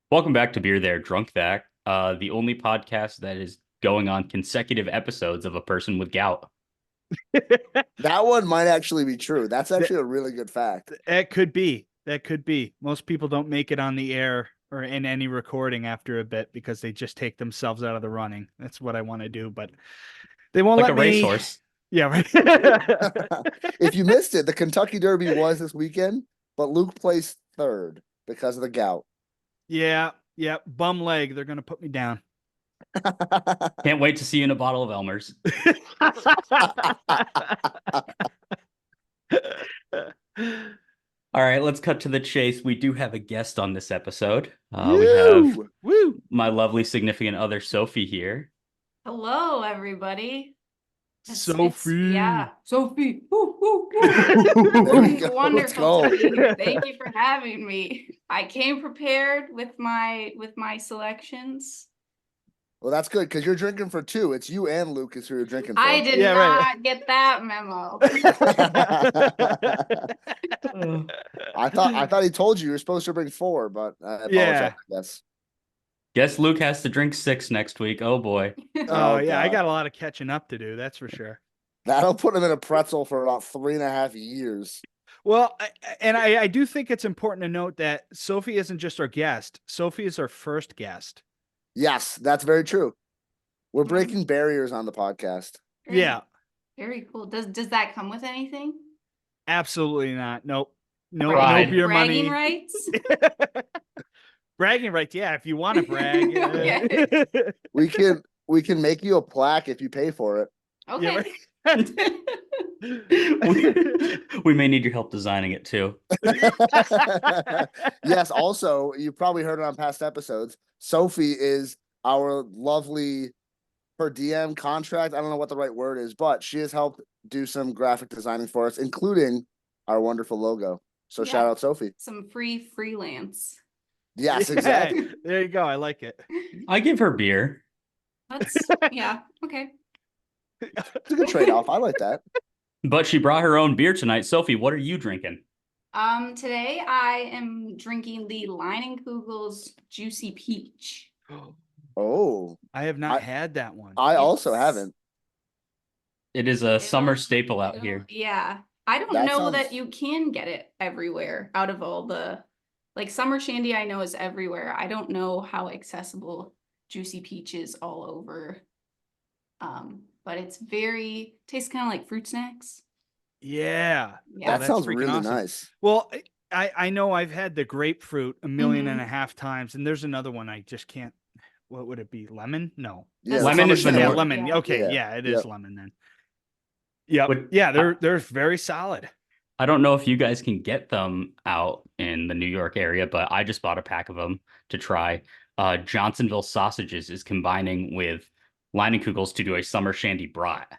Welcome back to Beer There, Drunk That, the only podcast that is going on consecutive episodes of a person with gout. That one might actually be true. That's That, actually a really good fact. that could be. That could be. Most people don't make it on the air or in any recording after a bit because they just take themselves out of the running. That's what I want to do, but they won't Like let a me. racehorse. Yeah, right. If you missed it, the Kentucky Derby was this weekend, but Luke placed third because of the gout. Yeah, yeah. Bum leg. They're gonna put me down. Can't wait to see you in a bottle of Elmer's. All right, let's cut to the chase. We do have a guest on this episode. We have Woo! my lovely significant other, Sophie, here. Hello, everybody. Sophie. Yeah, Sophie. Woo, woo, woo. There we go. Let's Wonderful go. to be here. Thank you for having me. I came prepared with my selections. Well, that's good because you're drinking for two. It's you and Lucas who you're drinking for. I did Yeah, right. not get that memo. I thought he told you were supposed to bring four, but I apologize. Yeah. Yes. Guess Luke has to drink 6 next week. Oh boy. Oh yeah, I God. got a lot of catching up to do. That's for sure. That'll put him in a pretzel for about 3.5 years. Well, I do think it's important to note that Sophie isn't just our guest. Sophie is our first guest. Yes, that's very true. We're breaking barriers on the podcast. Yeah, Very cool. Does that come with anything? absolutely not. Nope. No, Pride. no beer Bragging money. rights? Bragging rights. Yeah, if you want to brag. Okay. We can make you a plaque if you pay for it. Okay. We may need your help designing it too. Yes, also, you probably heard it on past episodes. Sophie is our lovely per DM contract. I don't know what the right word is, but she has helped do some graphic designing for us, including our wonderful logo. So Yeah. shout out Sophie. Some free freelance. Yes, Yeah, exactly. there you go. I like it. I give her beer. Yeah, okay. It's a good trade-off. I like that. But she brought her own beer tonight. Sophie, what are you drinking? Today I am drinking the Leinenkugel's Juicy Peach. Oh, I have not I- had that one. I also It's- haven't. It is a summer staple out here. Yeah. I don't That know that sounds- you can get it everywhere out of all the like summer shandy I know is everywhere. I don't know how accessible Juicy Peach is all over. But it's tastes kind of like fruit snacks. Yeah. Yeah. That that's sounds freaking really awesome. nice. Well, I know I've had the grapefruit a million and a half times, and there's another one I just can't. What would it be? Lemon? No. Yeah, Lemon summer is the shandy. Yeah, norm. lemon. Yeah. Okay, Yeah. yeah, it is Yep. lemon then. Yep. Would- Yeah, they're very solid. I don't know if you guys can get them out in the New York area, but I just bought a pack of them to try. Johnsonville Sausages is combining with Leinenkugel's to do a summer shandy brat.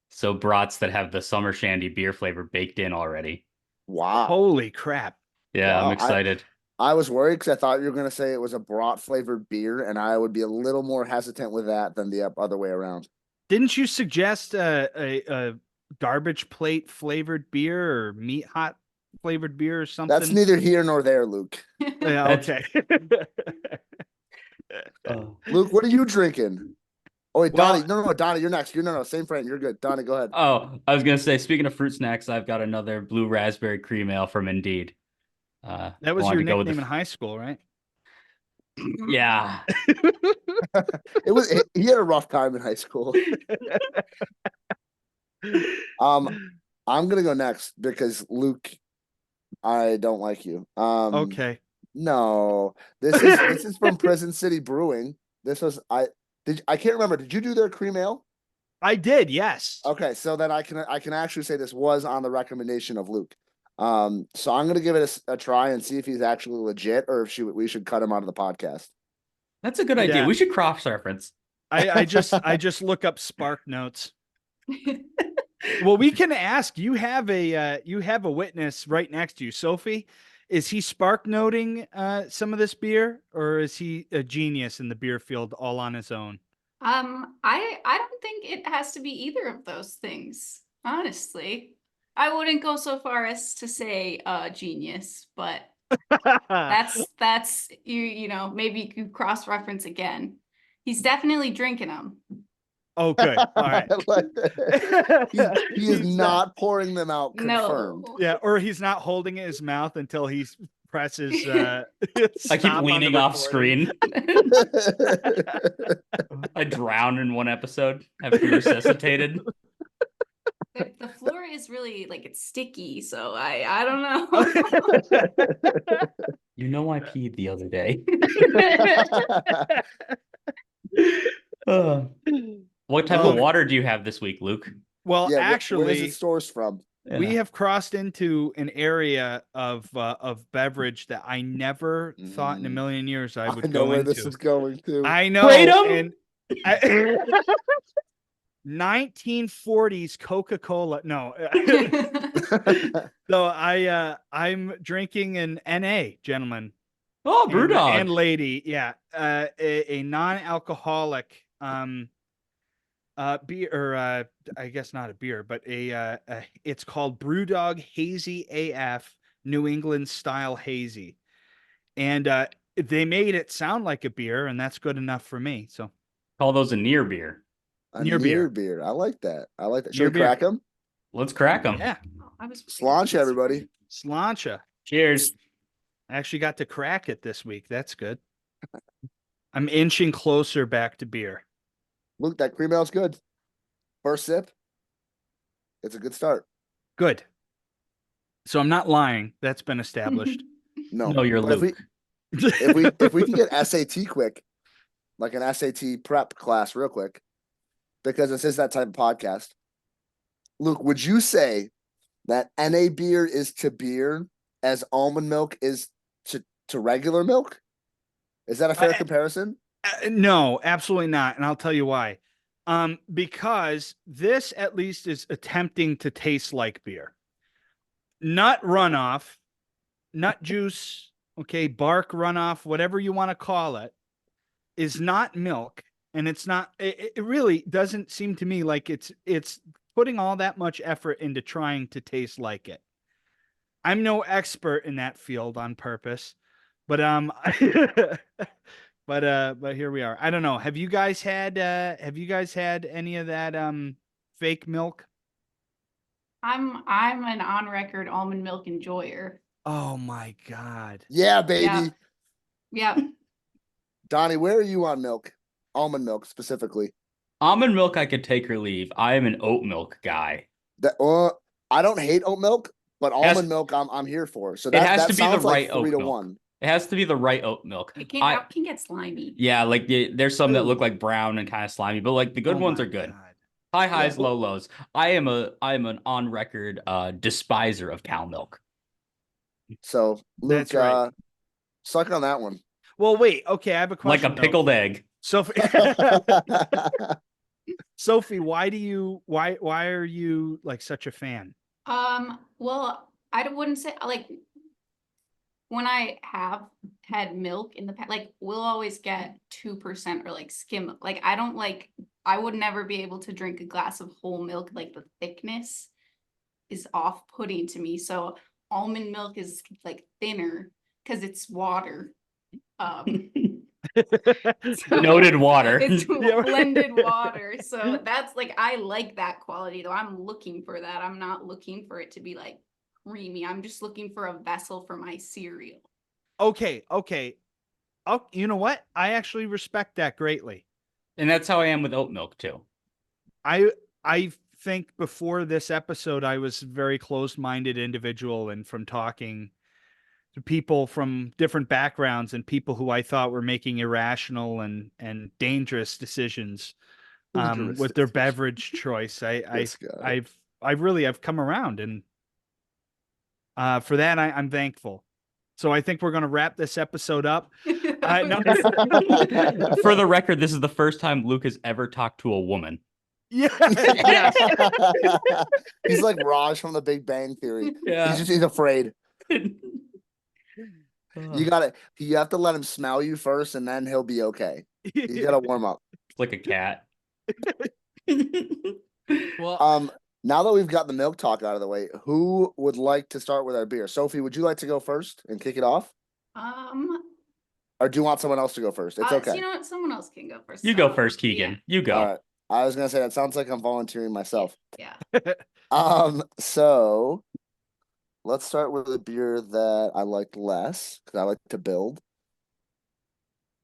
So brats that have the summer shandy beer flavor baked in already. Wow. Holy crap. Yeah, Wow, I'm excited. I was worried because I thought you were going to say it was a brat flavored beer, and I would be a little more hesitant with that than the other way around. Didn't you suggest a garbage plate flavored beer or meat hot flavored beer or something? That's neither here nor there, Luke. Yeah, okay. Luke, what are you drinking? Oh wait, Well- Donnie. No, Donnie, you're next. No, same friend. You're good. Donnie, go ahead. Oh, I was gonna say, speaking of fruit snacks, I've got another blue raspberry cream ale from Indeed. That was wanted your to go with nickname the- in high school, right? Yeah. He had a rough time in high school. I'm gonna go next because Luke, I don't like you. Okay. No, this is from Prison City Brewing. This was I can't remember. Did you do their cream ale? I did, yes. Okay, so then I can actually say this was on the recommendation of Luke. So I'm gonna give it a try and see if he's actually legit or if we should cut him out of the podcast. That's a good idea. Yeah. We should cross reference. I just look up Spark Notes. Well, we can ask. You have a witness right next to you, Sophie. Is he spark noting some of this beer, or is he a genius in the beer field all on his own? I don't think it has to be either of those things, honestly. I wouldn't go so far as to say genius, but That's you know, maybe you could cross-reference again. He's definitely drinking them. Oh, good. All right. I like that. He is He's not pouring them out. No. Confirmed. Yeah, or he's not holding it in his mouth until he presses I keep stop on the leaning off recording. screen. I drown in one episode. Have to be resuscitated. The floor is really like it's sticky, so I don't know. You know I peed the other day. What type of water do you have this week, Luke? Well, Yeah, actually, where is it sourced from? we have crossed into an area of beverage that I never thought in a million years I would I know go where into. this is going to. I know. Kratom? And 1940s Coca-Cola. No. So I'm drinking an NA, gentlemen. Oh, Brewdog. And lady, yeah. A non-alcoholic beer, or I guess not a beer, but it's called Brewdog Hazy AF New England style hazy. And they made it sound like a beer, and that's good enough for me. So Call those a near beer. A near near beer. beer. I like that. I like that. Near Should we beer. crack them? Let's crack them. Yeah. I was Slancha, everybody. Slancha. Cheers. I actually got to crack it this week. That's good. I'm inching closer back to beer. Luke, that cream ale's good. First sip. It's a good start. Good. So I'm not lying. That's been established. No, you're but Luke. if we can get SAT quick, like an SAT prep class real quick, because this is that type of podcast. Luke, would you say that NA beer is to beer as almond milk is to regular milk? Is that a fair comparison? No, absolutely not. And I'll tell you why. Because this at least is attempting to taste like beer. Nut runoff, nut juice, okay, bark runoff, whatever you want to call it, is not milk. And it's not, it really doesn't seem to me like it's putting all that much effort into trying to taste like it. I'm no expert in that field on purpose, but but here we are. I don't know. Have you guys had any of that fake milk? I'm an on record almond milk enjoyer. Oh my God. Yeah, baby. Yeah. Donnie, where are you on milk? Almond milk specifically. Almond milk, I could take or leave. I am an oat milk guy. I don't hate oat milk, but almond milk I'm here for. So it has to be the sounds right like 3 to oat milk. 1. It has to be the right oat milk. It can get slimy. Yeah, like there's some that look like brown and kind of slimy, but like the good ones are good. God. High highs, low lows. I am an on record despiser of cow milk. So Luke, That's right. suck on that one. Well, wait. Okay, I have a Like question. a pickled egg. Sophie, Sophie, why are you like such a fan? Well, I wouldn't say like when I have had milk in the past, like we'll always get 2% or like skim milk. Like I would never be able to drink a glass of whole milk. Like the thickness is off-putting to me. So almond milk is like thinner because it's water. Noted water. It's blended water. So that's like I like that quality though. I'm looking for that. I'm not looking for it to be like creamy. I'm just looking for a vessel for my cereal. Okay. Oh, you know what? I actually respect that greatly. And that's how I am with oat milk too. I think before this episode, I was a very closed-minded individual, and from talking to people from different backgrounds and people who I thought were making irrational and dangerous decisions with their beverage choice, I've come around, and for that I'm thankful. So I think we're going to wrap this episode up. No. For the record, this is the first time Luke has ever talked to a woman. Yeah. He's like Raj from The Big Bang Theory. Yeah. He's afraid. You have to let him smell you first, and then he'll be okay. You gotta warm up. It's like a cat. Well, Now that we've got the milk talk out of the way, who would like to start with our beer? Sophie, would you like to go first and kick it off? Or do you want someone else to go first? It's So okay. you know what? Someone else can go first. You go first, Keegan. You go. All right. I was gonna say that sounds like I'm volunteering myself. Yeah. So let's start with a beer that I like less because I like to build.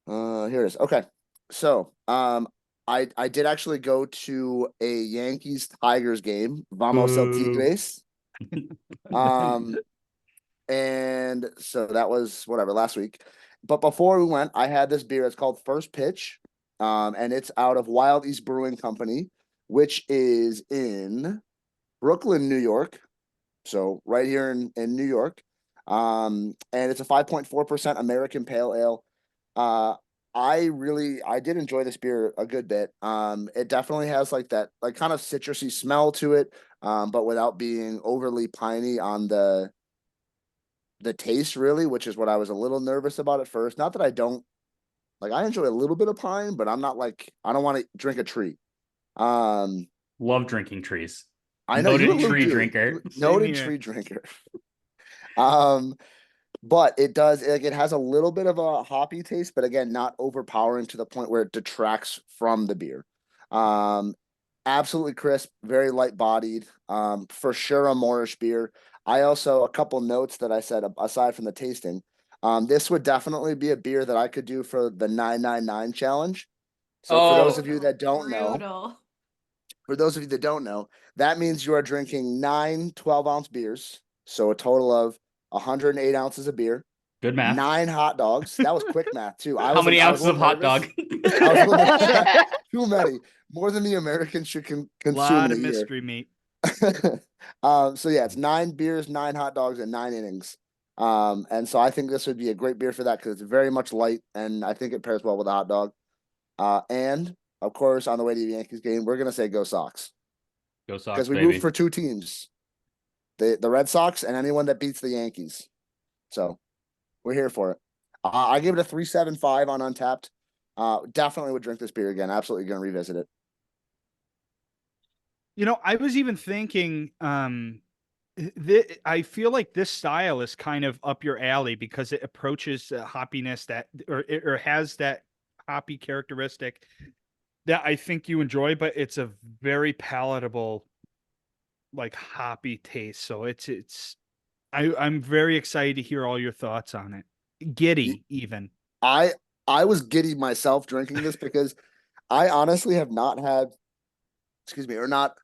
Here it is. Okay. So, I did actually go to a Yankees Tigers game. Vamos el Boo. Tigres. And so that was whatever last week. But before we went, I had this beer. It's called First Pitch. And it's out of Wild East Brewing Company, which is in Brooklyn, New York. So right here in New York. And it's a 5.4% American Pale Ale. I did enjoy this beer a good bit. It definitely has like that like kind of citrusy smell to it, but without being overly piney on the taste really, which is what I was a little nervous about at first. Not that I don't like I enjoy a little bit of pine, but I'm not like I don't want to drink a tree. Um Love drinking trees. I know Noted you tree do. drinker. Noted tree drinker. But it does like it has a little bit of a hoppy taste, but again, not overpowering to the point where it detracts from the beer. Um, Absolutely crisp, very light bodied. For sure a Moorish beer. I also a couple notes that I said aside from the tasting. This would definitely be a beer that I could do for the 999 challenge. So for those of you that don't know, that means you are drinking 9 12-ounce beers. So a total of 108 ounces of beer. Good math. 9 hot dogs. That was quick math too. How many ounces of hot dog? Too many. More than the Americans should consume Lot in a of year. mystery meat. So yeah, it's 9 beers, 9 hot dogs, and 9 innings. And so I think this would be a great beer for that because it's very much light, and I think it pairs well with a hot dog. And of course, on the way to the Yankees game, we're gonna say go Sox. Go Sox, Because we baby. root for 2 teams. The Red Sox and anyone that beats the Yankees. So we're here for it. I give it a 3.75 on Untapped. Definitely would drink this beer again. Absolutely going to revisit it. You know, I was even thinking, I feel like this style is kind of up your alley because it approaches hoppiness that, or has that hoppy characteristic that I think you enjoy, but it's a very palatable, like hoppy taste. So I'm very excited to hear all your thoughts on it. Giddy, even. I was giddy myself drinking this because I honestly have not had, or not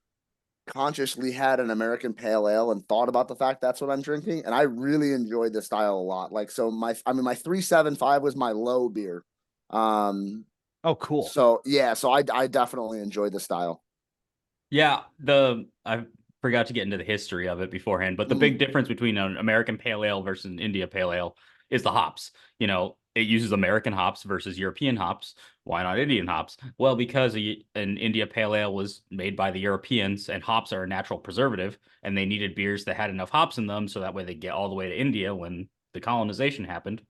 consciously had an American Pale Ale and thought about the fact that's what I'm drinking, and I really enjoyed the style a lot. Like, so my 3.75 was my low beer. Oh, cool. So yeah, so I definitely enjoyed the style. Yeah, I forgot to get into the history of it beforehand, but the big difference between an American Pale Ale versus an India Pale Ale is the hops. You know, it uses American hops versus European hops. Why not Indian hops? Well, because an India Pale Ale was made by the Europeans, and hops are a natural preservative, and they needed beers that had enough hops in them so that way they get all the way to India when the colonization happened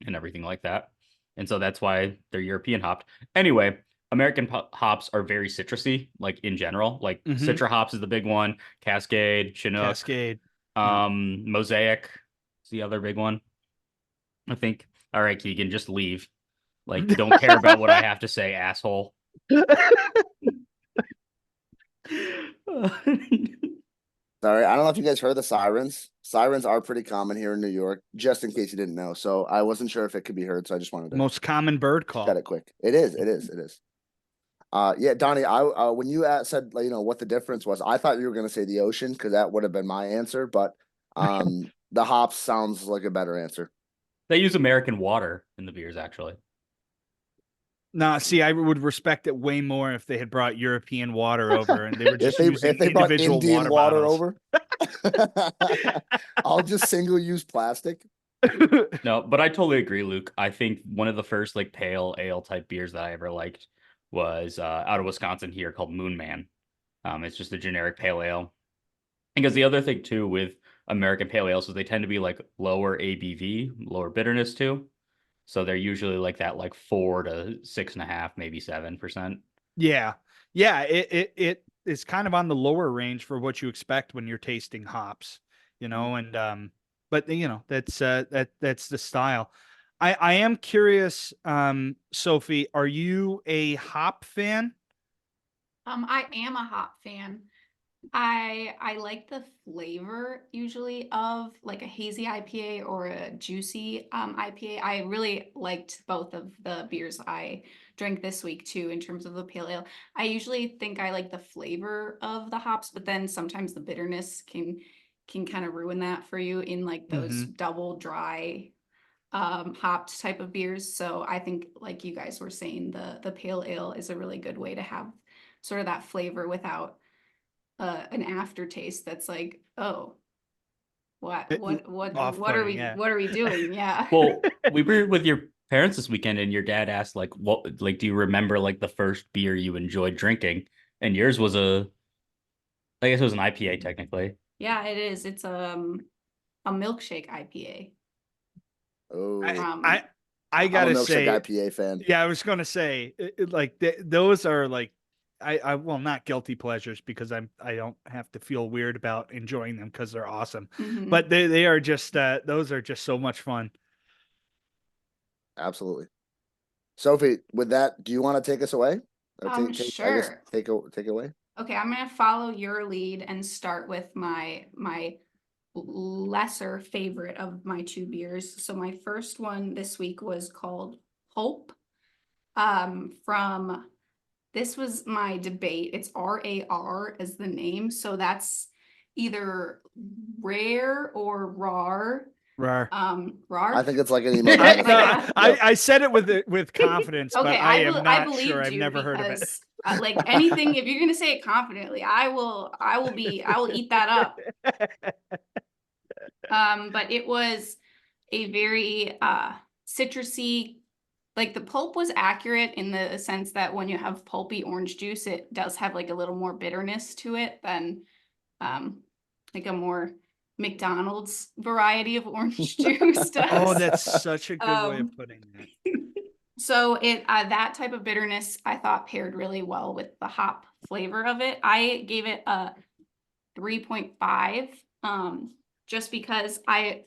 and everything like that. And so that's why they're European hopped. Anyway, American hops are very citrusy, like in general. Like Citra hops is the big one. Cascade, Chinook, Mosaic is the other big one, I think. All right, Keegan, just leave. Like, don't care about what I have to say, asshole. Sorry, I don't know if you guys heard the sirens. Sirens are pretty common here in New York, just in case you didn't know. So I wasn't sure if it could be heard, so I just wanted to most common bird call. cut it quick. It is. Yeah, Donnie, I when you said what the difference was, I thought you were going to say the ocean because that would have been my answer, but the hops sounds like a better answer. They use American water in the beers, actually. Nah, see, I would respect it way more if they had brought European water over and they were just if they brought individual Indian water bottles. over. I'll just single-use plastic. No, but I totally agree, Luke. I think one of the first like pale ale type beers that I ever liked was out of Wisconsin here called Moon Man. It's just a generic pale ale. Because the other thing too with American pale ales is they tend to be like lower ABV, lower bitterness too. So they're usually like that, like 4 to 6.5, maybe 7%. Yeah. It is kind of on the lower range for what you expect when you're tasting hops, and but that's that's the style. I am curious, Sophie, are you a hop fan? I am a hop fan. I like the flavor usually of like a hazy IPA or a juicy IPA. I really liked both of the beers I drank this week too in terms of the pale ale. I usually think I like the flavor of the hops, but then sometimes the bitterness can kind of ruin that for you in like those double dry hopped type of beers. So I think like you guys were saying, the pale ale is a really good way to have sort of that flavor without an aftertaste that's like, oh, Off-putting, yeah. what are we doing? Yeah. Well, we were with your parents this weekend, and your dad asked, like, what, like, do you remember like the first beer you enjoyed drinking? And yours was I guess it was an IPA technically. Yeah, it is. It's a milkshake IPA. Oh, I I'm a gotta milkshake say, IPA fan. yeah, I was gonna say, those are like, I well, not guilty pleasures because I don't have to feel weird about enjoying them because they're awesome, but they are just those are just so much fun. Absolutely. Sophie, with that, do you want to take us away? Or I guess Sure. take it away. Okay, I'm gonna follow your lead and start with my lesser favorite of my two beers. So my first one this week was called Hope. From This was my debate. It's RAR as the name, so that's either rare or rar. Rar. Rar. I think it's like an emo. I said it with confidence, Okay, but I am not sure. I've never heard of it. Like anything, if you're gonna say it confidently, I will eat that up. But it was a very citrusy, like the pulp was accurate in the sense that when you have pulpy orange juice, it does have like a little more bitterness to it than like a more McDonald's variety of orange juice does. Oh, that's such a good way of putting that. So it that type of bitterness I thought paired really well with the hop flavor of it. I gave it a 3.5 just because I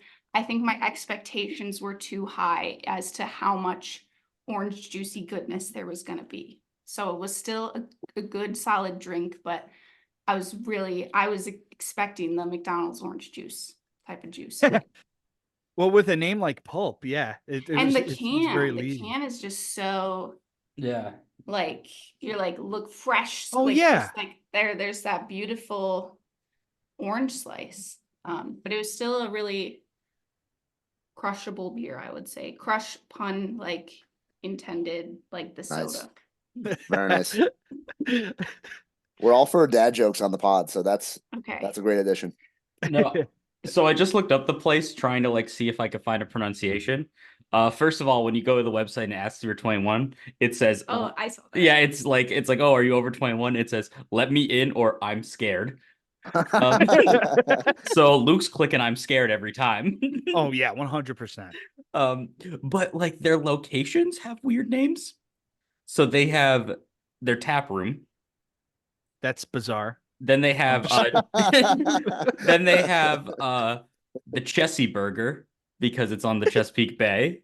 think my expectations were too high as to how much orange juicy goodness there was going to be. So it was still a good solid drink, but I was expecting the McDonald's orange juice type of juice. Well, with a name like Pulp, yeah. And it's very the leading. can is just so, Yeah. like, you're like, look fresh. Oh, like, yeah. just like there's that beautiful orange slice. But it was still a really crushable beer, I would say. Crush pun like intended, like the Nice. soda. Very nice. We're all for dad jokes on the pod, so that's Okay. a great addition. No. So I just looked up the place trying to like see if I could find a pronunciation. First of all, when you go to the website and it asks if you're 21, it says, Oh, I saw that. yeah, it's like, oh, are you over 21? It says, let me in or I'm scared. So Luke's clicking I'm scared every time. Oh yeah, 100%. But like their locations have weird names. So they have their tap room. That's bizarre. Then they have then they have the Chessie Burger because it's on the Chesapeake Bay.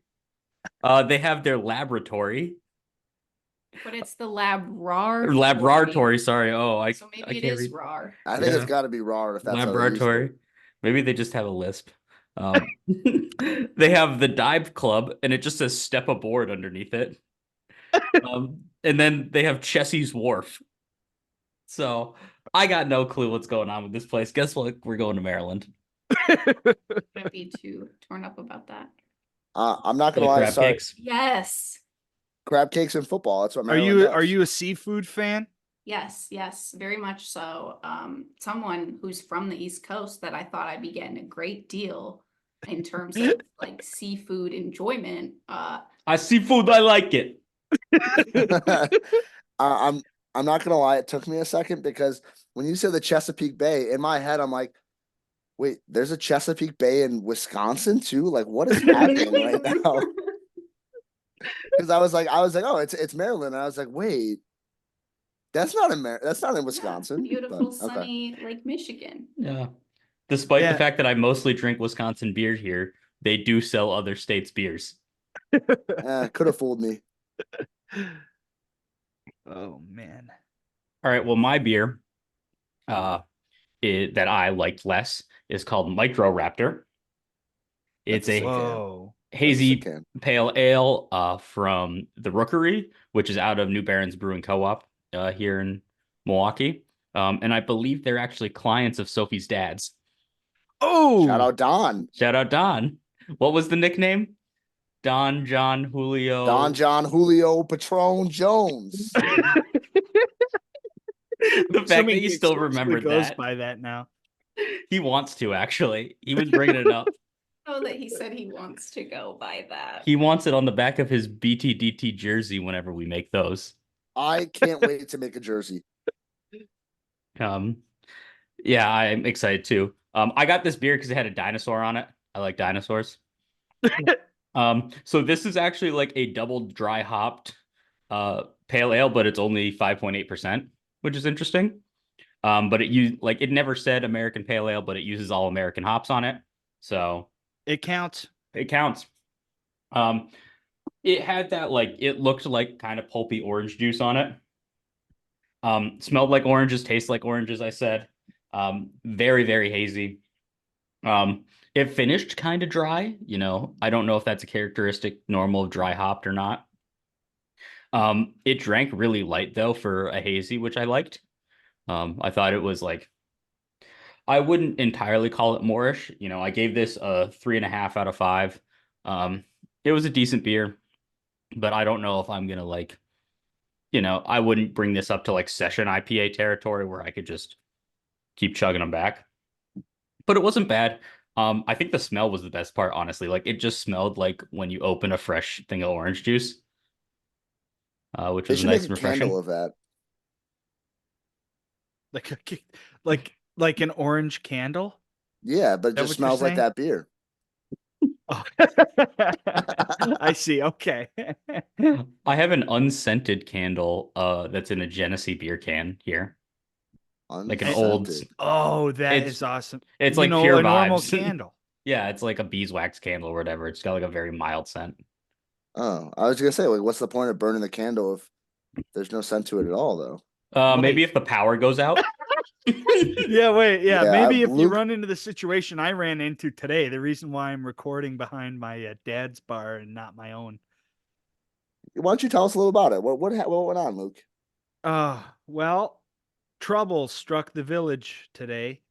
They have their laboratory. But it's the laboratory. Laboratory, sorry. Oh, So maybe it is rar. I think it's got to be raw if that's laboratory. Maybe they just have a lisp. They have the dive club, and it just says step aboard underneath it. And then they have Chessie's Wharf. So I got no clue what's going on with this place. Guess what? We're going to Maryland. Don't be too torn up about that. I'm not For gonna the lie. crab Sorry, cakes. Yes. crab cakes and football. That's what. Are Maryland does. you a seafood fan? Yes, very much so. Someone who's from the East Coast that I thought I'd be getting a great deal in terms of like seafood enjoyment. I see food, I like it. I'm not gonna lie. It took me a second because when you said the Chesapeake Bay, in my head, I'm like, wait, there's a Chesapeake Bay in Wisconsin too. Like, what is happening right now? Because I was like, oh, it's Maryland, and I was like, wait, That's not in That's not in Wisconsin. Beautiful, but, okay. sunny Lake Michigan. Yeah. Despite the Yeah. fact that I mostly drink Wisconsin beer here, they do sell other states' beers. Could have fooled me. Oh man. All right. Well, my beer that I liked less is called Micro Raptor. It's That's a a sick can. Whoa. That's a sick hazy can. pale ale from the Rookery, which is out of New Barons Brewing Co-op here in Milwaukee. And I believe they're actually clients of Sophie's dad's. Oh, Shout out Don. Shout out Don. What was the nickname? Don John Julio. Don John Julio Patron Jones. The fact that you still remembered goes that. by that now. He wants to, actually. He was bringing it up. Oh, that he said he wants to go by that. He wants it on the back of his BTDT jersey whenever we make those. I can't wait to make a jersey. Yeah, I'm excited too. I got this beer because it had a dinosaur on it. I like dinosaurs. So this is actually like a double dry hopped pale ale, but it's only 5.8%, which is interesting. But it never said American pale ale, but it uses all American hops on it. So it counts. It counts. It had that it looked like kind of pulpy orange juice on it. Smelled like oranges, tastes like oranges, I said. Very, very hazy. It finished kind of dry, I don't know if that's a characteristic normal of dry hopped or not. It drank really light though for a hazy, which I liked. I thought it was I wouldn't entirely call it Moorish. I gave this a 3.5 out of 5. It was a decent beer, but I don't know if I'm gonna I wouldn't bring this up to session IPA territory where I could just keep chugging them back. But it wasn't bad. I think the smell was the best part, honestly. It just smelled like when you open a fresh thing of orange juice, which They was should nice make and a refreshing. candle of that. Like an orange candle. Yeah, but it that just what smells you're like that beer. Oh. I see. Okay. I have an unscented candle that's in a Genesee beer can here. Like an old. Unscented. Oh, that It's- is awesome. It's like pure a normal vibes. candle. Yeah, it's like a beeswax candle or whatever. It's got a very mild scent. Oh, I was gonna say, what's the point of burning the candle if there's no scent to it at all, though? Maybe if the power goes out. Yeah, wait. Yeah, Yeah, maybe if you Luke- run into the situation I ran into today, the reason why I'm recording behind my dad's bar and not my own. Why don't you tell us a little about it? What went on, Luke? Well, trouble struck the village today.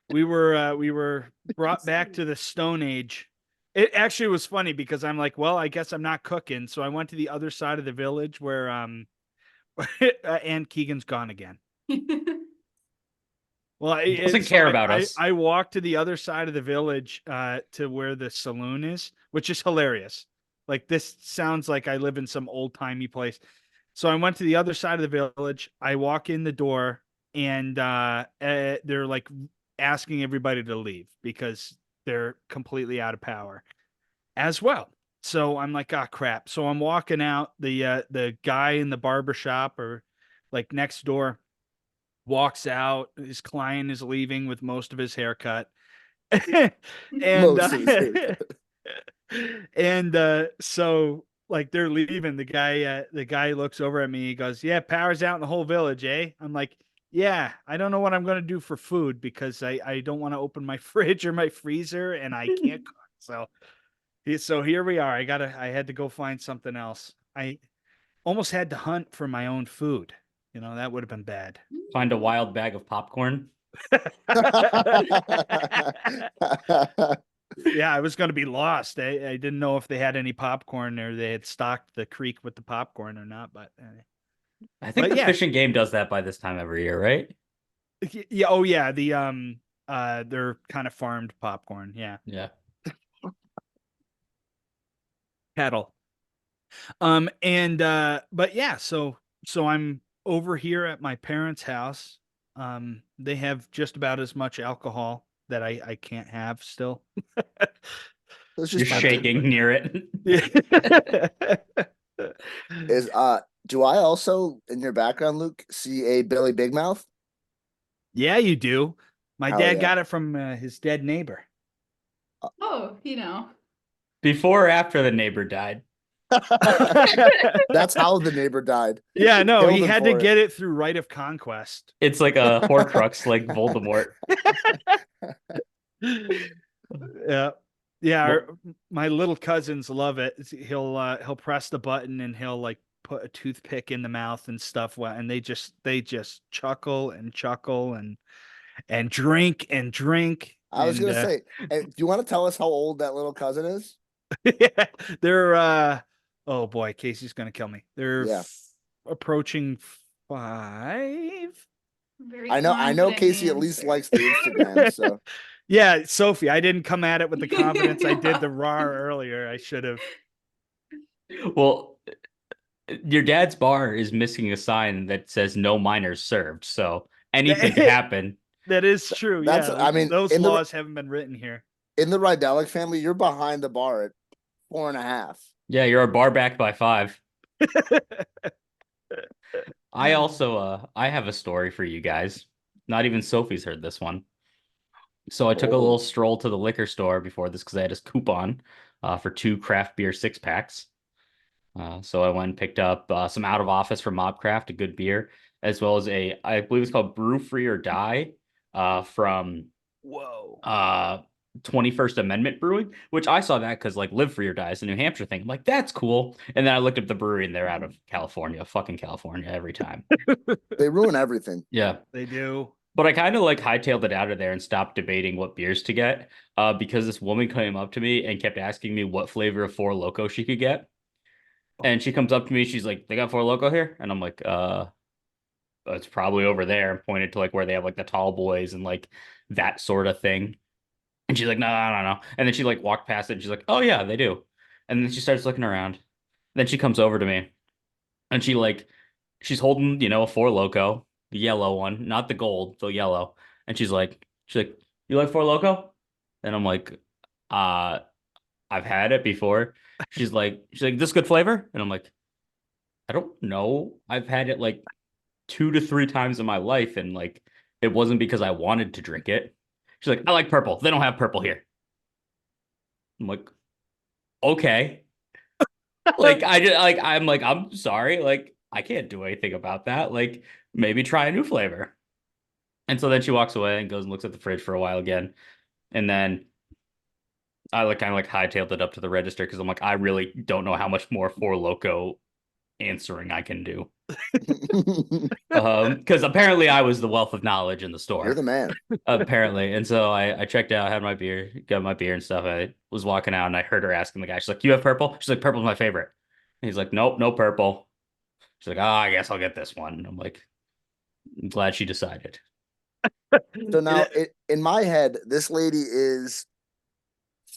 We were brought back to the Stone Age. It actually was funny because I'm like, well, I guess I'm not cooking, so I went to the other side of the village where and Keegan's gone again. Well, He doesn't care about us. I walked to the other side of the village to where the saloon is, which is hilarious. This sounds like I live in some old timey place. So I went to the other side of the village. I walk in the door, and they're asking everybody to leave because they're completely out of power as well. So I'm like, ah, crap. So I'm walking out. The guy in the barber shop or next door walks out. His client is leaving with most of his haircut. and Most of his haircut. and so they're leaving. The guy looks over at me. He goes, "Yeah, power's out in the whole village, eh?" I'm like, "Yeah, I don't know what I'm gonna do for food because I don't want to open my fridge or my freezer and I can't cook." So here we are. I had to go find something else. I almost had to hunt for my own food. That would have been bad. Find a wild bag of popcorn. Yeah, I was going to be lost. I didn't know if they had any popcorn or they had stocked the creek with the popcorn or not. But I think the fishing game does that by this time every year, right? Yeah. Oh, yeah. They're kind of farmed popcorn. Yeah. Yeah. Cattle. But yeah. So I'm over here at my parents' house. They have just about as much alcohol that I can't have still. It's You're just shaking near it. Is Do I also, in your background, Luke, see a Billy Big Mouth? Yeah, you do. My Hell dad yeah. got it from his dead neighbor. Oh, you know. Before or after the neighbor died? That's how the neighbor died. Yeah, no, Killed he him had to for it. get it through right of conquest. It's like a Horcrux, like Voldemort. Yeah. Yeah, Well, my little cousins love it. He'll press the button and he'll like put a toothpick in the mouth and stuff, and they just chuckle and drink and drink I was and gonna say, do you want to tell us how old that little cousin is? yeah, they're oh boy, Casey's gonna kill me. They're Yeah. approaching 5. Very I know confident Casey at least answer. likes the Instagram, so Yeah, Sophie, I didn't come at it with the confidence I did the RAR earlier. I should have. well, your dad's bar is missing a sign that says no minors served, so anything could happen. That is true. that's Yeah, I mean, those laws haven't been written here. in the Rydelic family, you're behind the bar at 4.5. Yeah, you're a bar back by 5. I have a story for you guys. Not even Sophie's heard this one. So I took a Oh. little stroll to the liquor store before this because I had a coupon for 2 craft beer 6-packs. So I went and picked up some out of office from Mobcraft, a good beer, as well as I believe it's called Brew Free or Die from Whoa. 21st Amendment Brewing, which I saw that because like Live Free or Die is a New Hampshire thing. I'm like, that's cool. And then I looked up the brewery and they're out of California, fucking California every time. They ruin everything. Yeah. They do. But I kind of like hightailed it out of there and stopped debating what beers to get because this woman came up to me and kept asking me what flavor of Four Loko she could get. And she comes up to me, she's like, they got Four Loko here? And I'm like, it's probably over there, and pointed to like where they have like the tall boys and like that sort of thing. And she's like, no, no, no, no. And then she like walked past it and she's like, oh yeah, they do. And then she starts looking around. Then she comes over to me and she's holding, a Four Loko, the yellow one, not the gold, the yellow. And she's like, you like Four Loko? And I'm like, uh, I've had it before. She's like, this good flavor? And I'm like, I don't know. I've had it like 2 to 3 times in my life, and like it wasn't because I wanted to drink it. She's like, I like purple. They don't have purple here. I'm like, okay. Like I'm sorry. Like I can't do anything about that. Like maybe try a new flavor. And so then she walks away and goes and looks at the fridge for a while again. And then I like kind of like hightailed it up to the register because I'm like, I really don't know how much more Four Loko answering I can do. Because apparently I was the wealth of knowledge in the store. You're the man. Apparently. And so I checked out, had my beer, got my beer and stuff. I was walking out and I heard her asking the guy, she's like, you have purple? She's like, purple's my favorite. And he's like, nope, no purple. She's like, I guess I'll get this one. And I'm like, I'm glad she decided. So now in my head, this lady is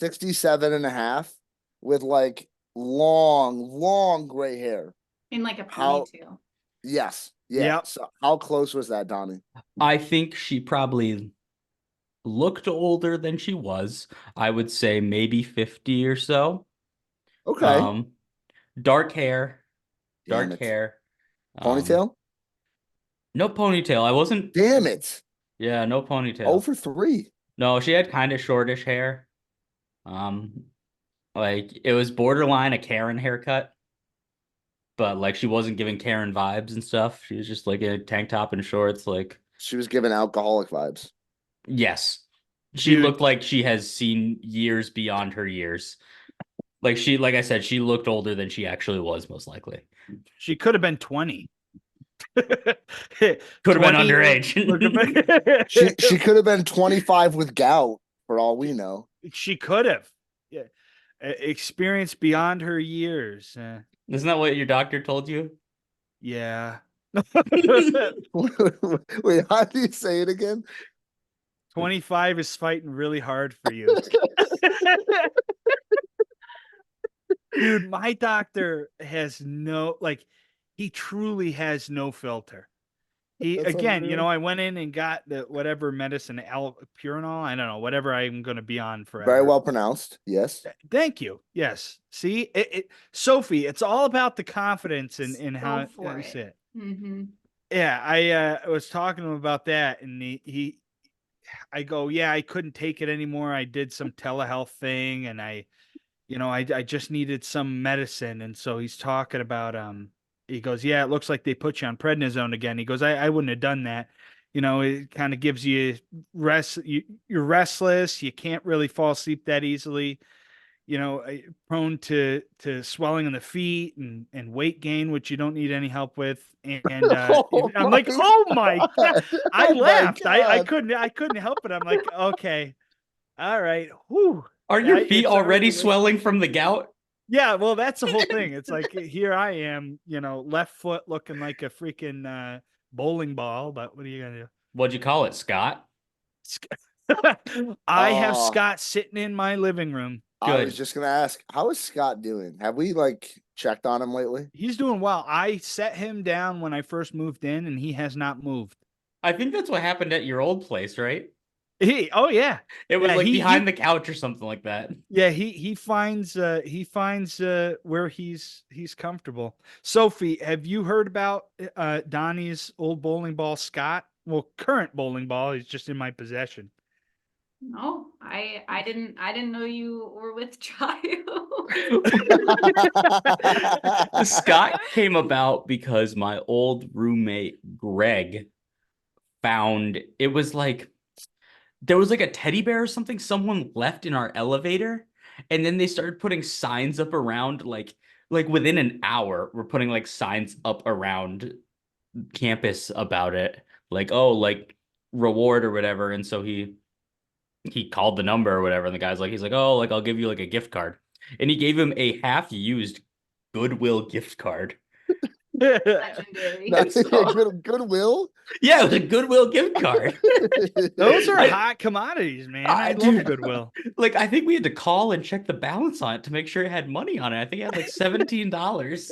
67.5 with like long gray hair. In like a How- ponytail. Yes. Yeah. Yep. So how close was that, Donnie? I think she probably looked older than she was. I would say maybe 50 or so. Okay. Dark hair. Damn Dark it. hair. Ponytail? No ponytail. I wasn't. Damn it. Yeah, no ponytail. 0 for 3. No, she had kind of shortish hair. Like it was borderline a Karen haircut, but like she wasn't giving Karen vibes and stuff. She was just like a tank top and shorts. Like, She was giving alcoholic vibes. yes, she Dude. looked like she has seen years beyond her years. Like I said, she looked older than she actually was, most likely. She could have been 20. Could have been underage. She could have been 25 with gout for all we know. She could have. Yeah. Experience beyond her years. Isn't that what your doctor told you? Yeah. Wait, how do you say it again? 25 is fighting really hard for you. Dude, my doctor has he truly has no filter. That's again, unreal. I went in and got the whatever medicine, allopurinol, I don't know, whatever I'm going to be on forever. Very well pronounced. Yes. Thank you. Yes. See, Sophie, it's all about the confidence in how for you say it. Mm-hmm. Yeah, I was talking to him about that, and I go, yeah, I couldn't take it anymore. I did some telehealth thing, and I just needed some medicine, and so he's talking about he goes, yeah, it looks like they put you on prednisone again. He goes, I wouldn't have done that. It kind of gives you you're restless, you can't really fall asleep that easily. Prone to swelling in the feet and weight gain, which you don't need any help with. And Oh I'm my like, oh my God. I Oh my laughed. I God. couldn't help it. I'm like, okay, all right. Whew. Are your feet It's hard already to wake swelling up. from the gout? Yeah, well, that's the whole thing. It's like here I am, left foot looking like a freaking bowling ball, but what are you gonna do? What'd you call it, Scott? I have Oh, Scott sitting in my living room. I was Good. just gonna ask, how is Scott doing? Have we checked on him lately? He's doing well. I set him down when I first moved in, and he has not moved. I think that's what happened at your old place, right? Oh yeah, It was yeah. like behind the couch or something like that. Yeah, he finds where he's comfortable. Sophie, have you heard about Donnie's old bowling ball, Scott? Well, current bowling ball. He's just in my possession. No, I didn't know you were with child. Scott came about because my old roommate Greg found it was like there was like a teddy bear or something someone left in our elevator, and then they started putting signs up around like within an hour we're putting like signs up around campus about it, like, oh, like reward or whatever. And so he called the number or whatever, and the guy's like, he's like, oh, like I'll give you like a gift card. And he gave him a half-used Goodwill gift card. Legendary. That's So- Goodwill. Yeah, it was a Goodwill gift card. Those are I- hot commodities, man. I I love do. Goodwill. Like, I think we had to call and check the balance on it to make sure it had money on it. I think it had like $17.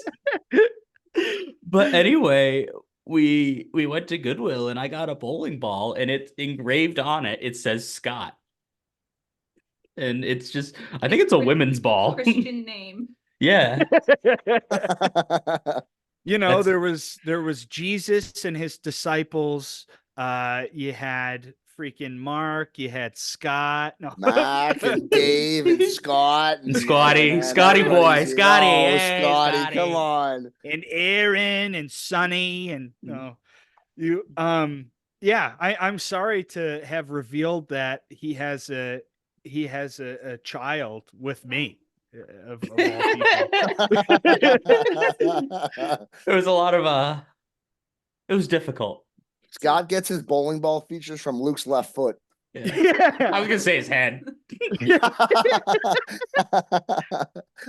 But anyway, we went to Goodwill and I got a bowling ball, and it's engraved on it. It says Scott. And it's just, I think it's a women's ball. Christian name. Yeah. That's- there was Jesus and his disciples. You had freaking Mark, you had Scott. No. Mac and Dave and Scott and Scotty, man, Scotty boy, everybody's- Scotty, Oh, hey, Scotty, Scotty. come on. And Aaron and Sonny and no. You yeah, I'm sorry to have revealed that he has a child with me. Of all people. There was a lot of it was difficult. Scott gets his bowling ball features from Luke's left foot. Yeah. I was gonna say his head.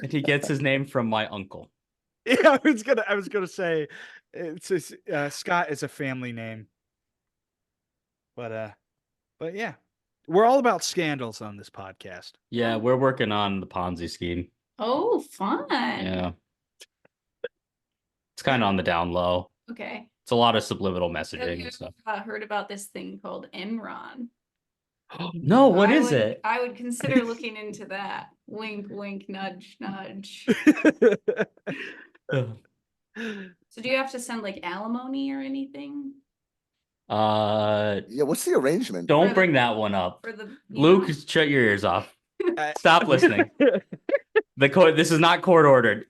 And he gets his name from my uncle. Yeah, I was gonna say Scott is a family name. But yeah. We're all about scandals on this podcast. Yeah, we're working on the Ponzi scheme. Oh, fun. Yeah. It's kind of on the down low. Okay. It's a lot of subliminal Have messaging you and stuff. heard about this thing called Enron? No, what I is would- it? I would consider looking into that. Wink, wink, nudge, nudge. Ugh. So do you have to send like alimony or anything Yeah, what's the arrangement? Don't For bring that one up. for the Luke, shut your ears off. Stop listening. This is not court ordered.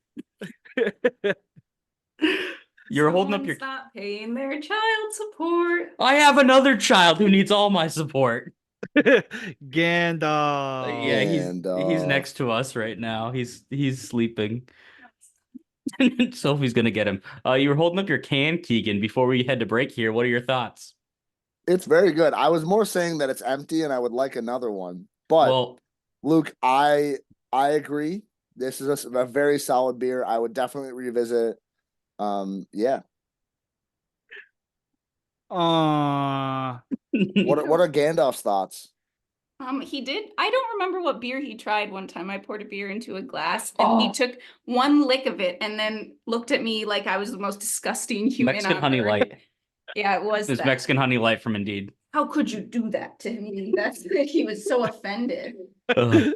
You're holding up your. Someone's not paying their child support. I have another child who needs all my support. Gandalf. Yeah, he's Gandalf. next to us right now. He's sleeping. Sophie's gonna get him. You were holding up your can, Keegan, before we head to break here. What are your thoughts? It's very good. I was more saying that it's empty and I would like another one. But Well, Luke, I agree. This is a very solid beer. I would definitely revisit. Yeah. Aww. What are Gandalf's thoughts? He did. I don't remember what beer he tried one time. I poured a beer into a glass and Oh. he took one lick of it and then looked at me like I was the most disgusting human Mexican on Honey earth. Light. Yeah, it was It's that. Mexican Honey Light from Indeed. How could you do that to me? That's he was so offended. Ugh.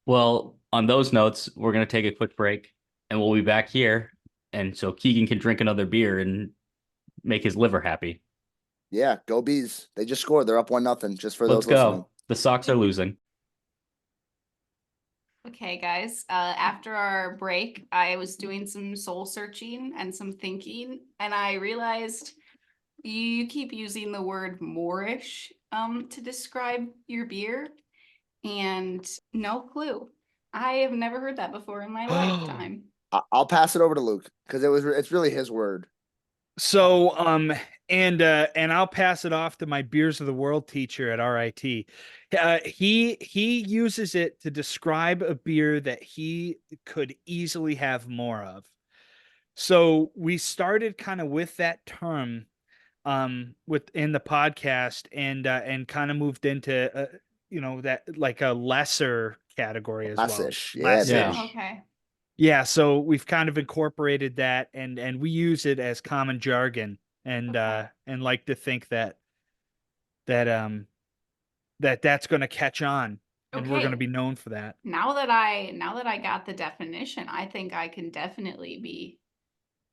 Well, on those notes, we're gonna take a quick break, and we'll be back here, and so Keegan can drink another beer and make his liver happy. Yeah, go bees. They just scored. They're up 1-0, just for Let's those listening. go. The Sox are losing. Okay, guys. After our break, I was doing some soul searching and some thinking, and I realized you keep using the word Moorish to describe your beer, and no clue. I have never heard that before in my lifetime. I'll pass it over to Luke because it's really his word. So, and I'll pass it off to my Beers of the World teacher at RIT. He uses it to describe a beer that he could easily have more of. So we started kind of with that term, within the podcast, and kind of moved into that like a lesser category as well. Lessish. Yeah, Lessish. Yeah. Okay. Yeah, so we've kind of incorporated that, and we use it as common jargon, and Okay. and like to think that that's going to catch on, and we're going to Okay. be known for that. Now that I got the definition, I think I can definitely be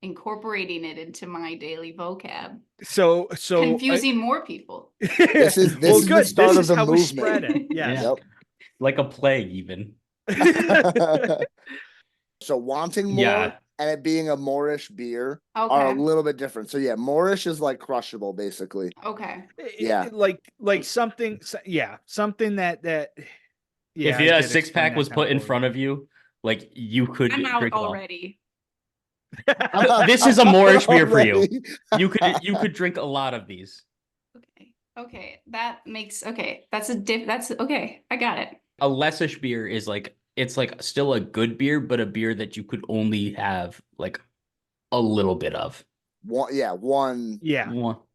incorporating it into my daily vocab. So Confusing more people. This is well, the good. start This of is the how we movement. spread it. Yes. Yeah. Like a plague, even. So wanting more Yeah. and it being a Moorish beer are a Okay. little bit different. So yeah, Moorish is like crushable, basically. Okay. Yeah. Like something. Yeah, something that. Yeah, If I a did six explain pack that was kinda put in poorly. front of you, like you could I'm out drink it all. already. This is a Moorish beer for you. Already. You could drink a lot of these. Okay. Okay. That makes okay. That's okay. I got it. A lessish beer is like it's like still a good beer, but a beer that you could only have like a little bit of. One. Yeah. One.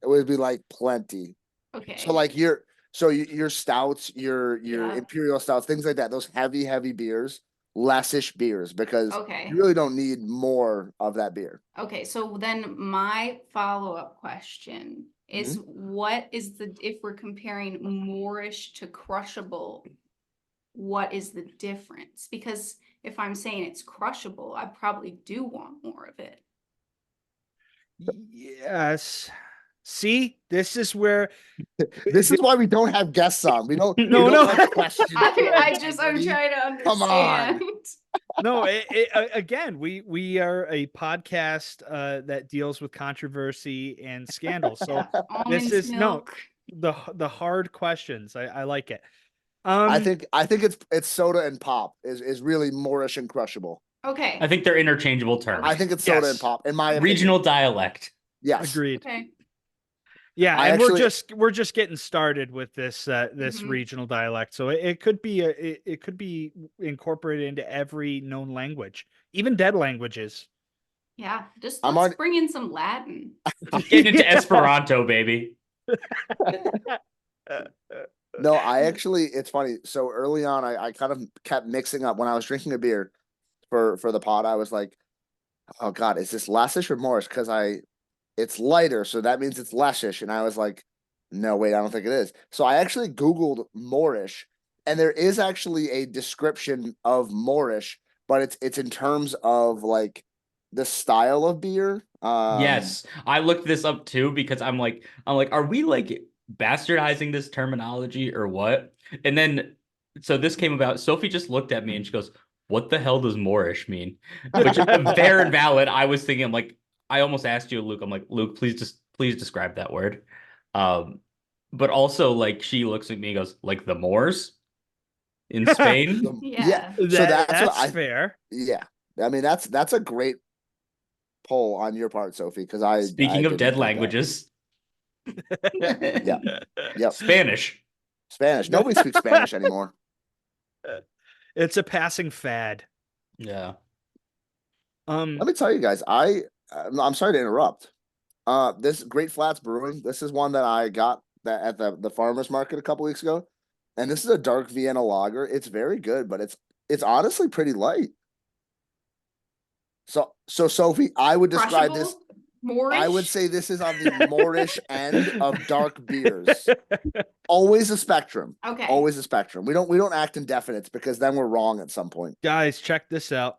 It would be like plenty. Okay. So like your stouts, your Yeah. imperial stouts, things like that. Those heavy beers, lessish beers, because Okay. you really don't need more of that beer. Okay, so then my follow-up question is what is if we're comparing Moorish to crushable, what is the difference? Because if I'm saying it's crushable, I probably do want more of it. Yes. See, this is where This is why we don't have guests on. We don't. No, we don't no. like questions. I'm integrity. trying to understand. Come on. no, again, we are a podcast that deals with controversy and scandal. So Almond is milk. the hard questions. I like it. I think it's soda and pop is really Moorish and crushable. Okay. I think they're interchangeable terms. I think it's soda Yes. and pop in my opinion. Regional dialect. Yes. agreed. Okay. Yeah, I and actually- we're just getting started with this Mhm. regional dialect. So it could be it could be incorporated into every known language, even dead languages. Yeah. Just I'm let's already- bring in some Latin. I'm getting into Esperanto, baby. No, I actually, it's funny. So early on, I kind of kept mixing up when I was drinking a beer for the pod. I was like, oh God, is this lessish or Moorish? Because it's lighter, so that means it's lessish. And I was like, no, wait, I don't think it is. So I actually Googled Moorish, and there is actually a description of Moorish, but it's in terms of like the style of beer. Yes, I looked this up too because I'm like, are we like bastardizing this terminology or what? And then, so this came about. Sophie just looked at me and she goes, "What the hell does Moorish mean?" Which fair and valid. I was thinking, I'm like, I almost asked you, Luke. I'm like, Luke, please describe that word. But also like she looks at me and goes, like the Moors in Spain. Yeah. So That's what I fair. yeah. I mean that's a great poll on your part, Sophie, because I Speaking I of didn't dead think that. languages, Yep. Spanish. Spanish. Nobody speaks Spanish anymore. It's a passing fad. Yeah. Let me tell you guys, I'm sorry to interrupt. This Great Flats Brewing, this is one that I got that at the farmers market a couple weeks ago, and this is a dark Vienna lager. It's very good, but it's honestly pretty light. So Sophie, I would describe this. Crushable? Moorish? I would say this is on the Moorish end of dark beers. Always a spectrum. Okay. Always a spectrum. We don't act in definites because then we're wrong at some point. Guys, check this out.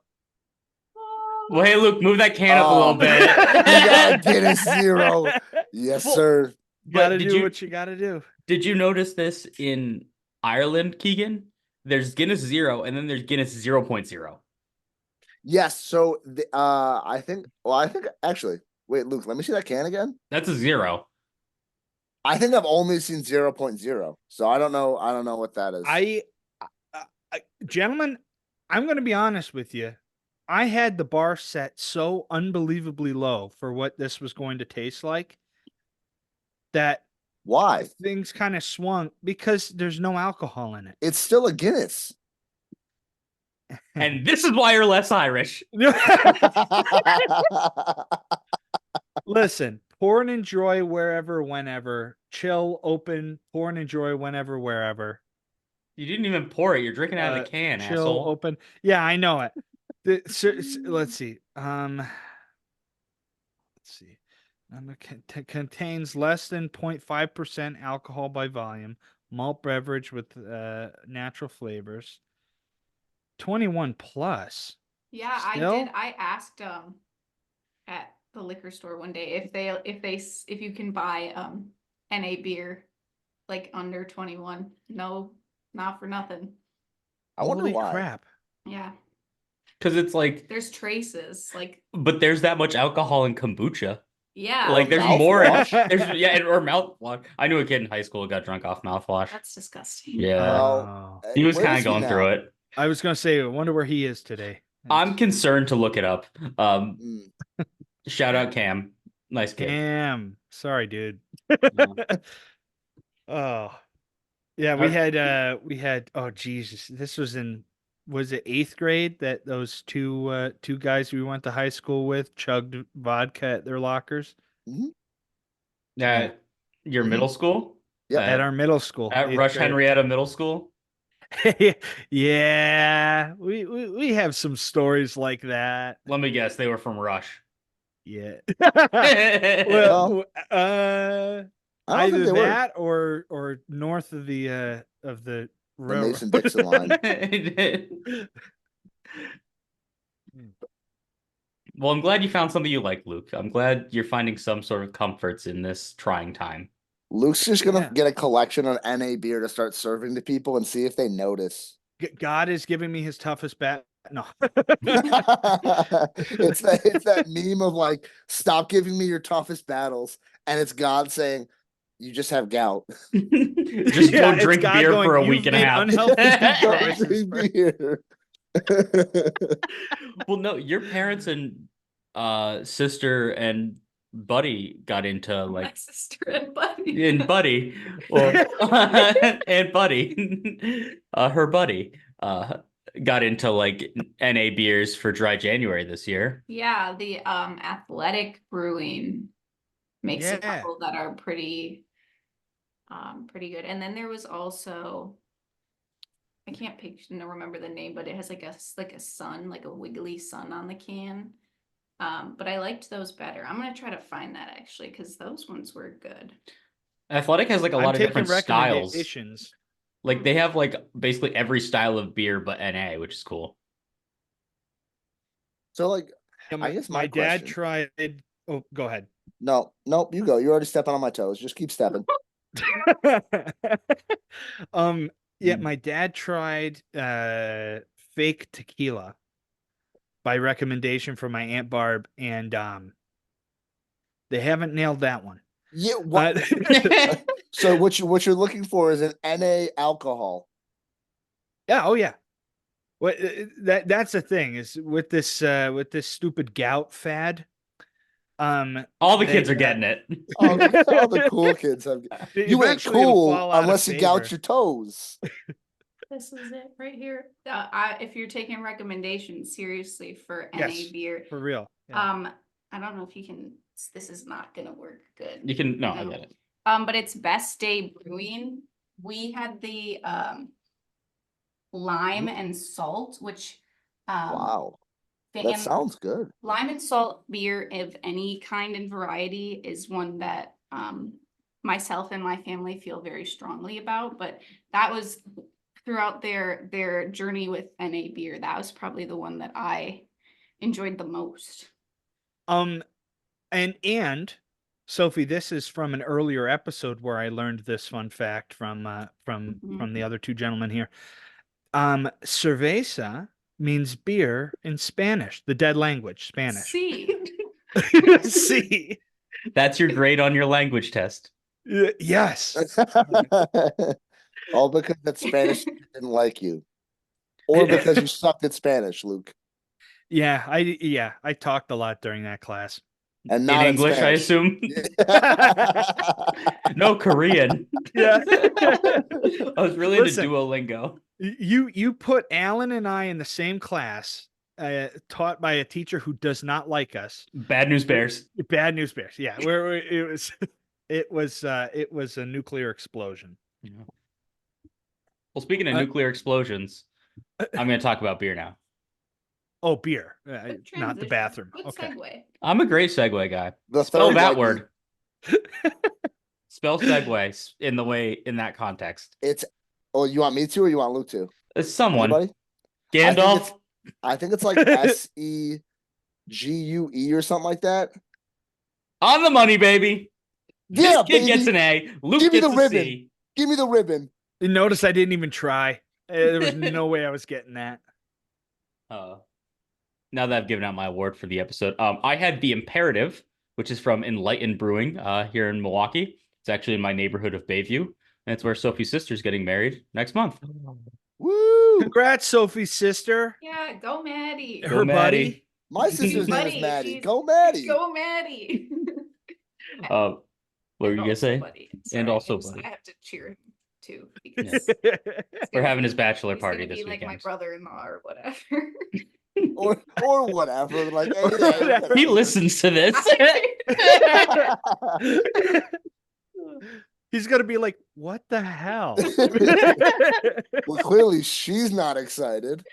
Well, hey, Luke, move that can up a little Oh, bit. You got a Guinness Zero. Yes, Well, sir. Gotta did do you- what you gotta do. Did you notice this in Ireland, Keegan? There's Guinness Zero, and then there's Guinness 0.0. Yes. So I think actually, wait, Luke, let me see that can again. That's a zero. I think I've only seen 0.0. So I don't know what that is. I gentlemen, I'm going to be honest with you. I had the bar set so unbelievably low for what this was going to taste like that Why? things kind of swung because there's no alcohol in it. It's still a Guinness. And this is why you're less Irish. Listen, pour and enjoy wherever, whenever. Chill, open, pour and enjoy whenever, wherever. You didn't even pour it. You're drinking out of the can, Chill, asshole. open. Yeah, I know it. Let's see. Let's see. Contains less than 0.5% alcohol by volume. Malt beverage with natural flavors. 21 plus. Yeah, Still? I did. I asked at the liquor store one day if you can buy NA beer like under 21. No, not for nothing. I wonder Holy why. crap. Yeah. Because it's like, There's traces. Like, but there's that much alcohol in kombucha. yeah. Like, there's mouthwash? more. Or mouthwash. I knew a kid in high school who got drunk off mouthwash. That's disgusting. Yeah. Well, Oh. He was where kind is of he going now? through it. I was going to say, I wonder where he is today. I'm concerned to look it up. Mm. Shout out Cam. Nice kid. Damn. Sorry, dude. Yeah. Oh. Yeah, we had oh Jesus. This was it 8th grade that those two guys we went to high school with chugged vodka at their lockers At your Mhm. middle school? Yep. at our middle school. At 8th Rush grade. Henrietta Middle School? Yeah, we have some stories like that. Let me guess, they were from Rush. Yeah. Well, Well, I don't either think they were. that or north of the The railroad. Mason-Dixon line. Well, I'm glad you found something you like, Luke. I'm glad you're finding some sort of comforts in this trying time. Luke's just gonna Yeah. get a collection of NA beer to start serving to people and see if they notice. God is giving me his toughest bat. No. It's that meme of like, stop giving me your toughest battles, and it's God saying, "You just have gout." Just Yeah, go it's drink God beer going, for a "You've week and a made half. unhealthy Don't choices, drink bro." beer. Well, no, your parents and sister and buddy got into My like sister and buddy. and buddy well and buddy her buddy got into like NA beers for dry January this year. Yeah, the Athletic Brewing makes a Yeah. couple that are pretty good. And then there was also, I can't remember the name, but it has like a sun, like a wiggly sun on the can. But I liked those better. I'm gonna try to find that actually because those ones were good. Athletic has like a I'm lot of taking different styles. recommendations. Like they have like basically every style of beer but NA, which is cool. So like, Yeah, I guess my dad question- tried. Oh, go ahead. nope, you go. You're already stepping on my toes. Just keep stepping. Yeah, my dad tried fake tequila by recommendation from my Aunt Barb, and they haven't nailed that one. Yeah. What? So what you're looking for is an NA alcohol. Yeah, oh yeah. What that's the thing is with this stupid gout fad. All the kids are getting it. All the cool kids have. You ain't eventually it'll cool fall out of unless you gouge favor. your toes. This is it right here. If you're taking recommendations seriously for NA Yes. beer, For real. Yeah. I don't know if you can. This is not gonna work good. You can I get it. But it's Best Day Brewing. We had the lime and salt, which Wow. That sounds good. Lime and salt beer of any kind and variety is one that myself and my family feel very strongly about. But that was throughout their journey with NA beer. That was probably the one that I enjoyed the most. And Sophie, this is from an earlier episode where I learned this fun fact from the other two gentlemen here. Cerveza means beer in Spanish, the dead language, Spanish. See. See. That's your grade on your language test. Yes. All because that Spanish didn't like you. Or because you sucked at Spanish, Luke. Yeah, I talked a lot during that class. And not in English, I assume. No, Korean. Yeah. I was really into Duolingo. You put Alan and I in the same class, taught by a teacher who does not like us. Bad News Bears. Bad News Bears. Yeah, where it was a nuclear explosion. Yeah. Well, speaking of nuclear explosions, I'm going to talk about beer now. Oh, beer, not the bathroom. Good okay. segue. I'm a great segue guy. Spell that word. Spell segue in that context. It's. Oh, you want me to, or you want Luke to? It's someone. Anybody? Gandalf. I think it's like SEGUE or something like that. On the money, baby. Yeah, this kid baby. Gets an A. Luke Give me gets the a ribbon. C. Give me the ribbon. You notice I didn't even try. There was no way I was getting that. Now that I've given out my award for the episode, I had The Imperative, which is from Enlightened Brewing here in Milwaukee. It's actually in my neighborhood of Bayview, and it's where Sophie's sister's getting married next month. Woo! Congrats, Sophie's sister. Yeah, go Maddie. Her buddy. My sister's name is Buddy, Maddie. she's- Go Maddie. Go Maddie. What were you gonna say? Buddy. And also I Buddy. have to cheer him too because Yes. We're having his bachelor he's party gonna this be like my weekend. brother-in-law or whatever. or whatever. Like, hey, He listens to this. He's gonna be like, "What the hell?" Well, clearly she's not excited.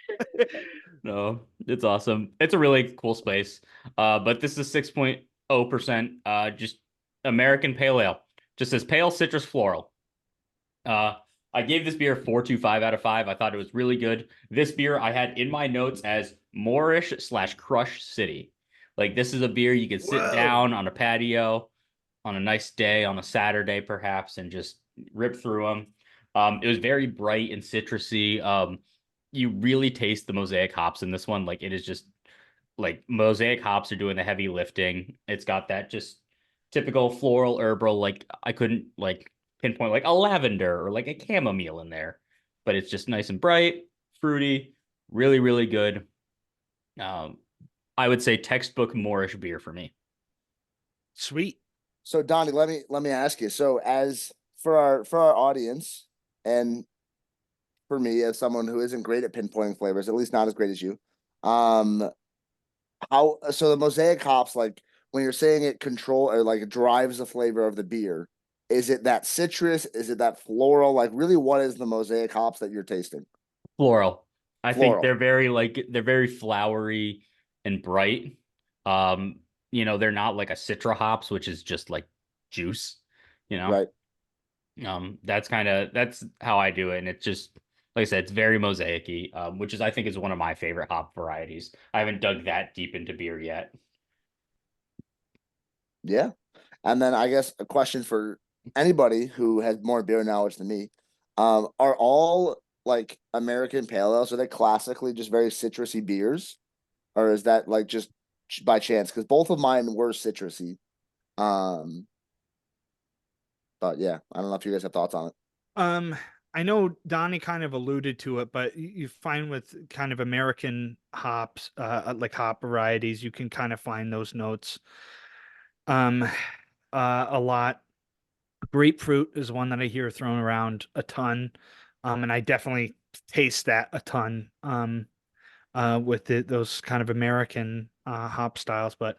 No, it's awesome. It's a really cool space. But this is 6.0%, just American Pale Ale. Just says pale citrus floral. I gave this beer 4.25 out of 5. I thought it was really good. This beer I had in my notes as Moorish/Crush City. Like, this is a beer you could sit down on a patio on a nice day, on a Saturday perhaps, and just rip through them. It was very bright and citrusy. You really taste the Mosaic hops in this one. Like, it is just like Mosaic hops are doing the heavy lifting. It's got that just typical floral herbal. Like, I couldn't like pinpoint like a lavender or like a chamomile in there, but it's just nice and bright, fruity, really, really good. I would say textbook Moorish beer for me. Sweet. So Donnie, let me ask you. So as for our audience, and for me as someone who isn't great at pinpointing flavors, at least not as great as you, how so the Mosaic hops, like when you're saying it control or like it drives the flavor of the beer, is it that citrus? Is it that floral? Like, really, what is the Mosaic hops that you're tasting? Floral. I think Floral. they're very flowery and bright. They're not like a Citra hops, which is just like juice, Right. That's how I do it. And it's just, like I said, it's very mosaic-y, which is, I think, is one of my favorite hop varieties. I haven't dug that deep into beer yet. Yeah. And then I guess a question for anybody who has more beer knowledge than me. Are all like American pale ales, are they classically just very citrusy beers? Or is that like just by chance? Because both of mine were citrusy. But yeah, I don't know if you guys have thoughts on it. I know Donnie kind of alluded to it, but you find with kind of American hops, like hop varieties, you can kind of find those notes a lot. Grapefruit is one that I hear thrown around a ton. And I definitely taste that a ton with those kind of American hop styles. But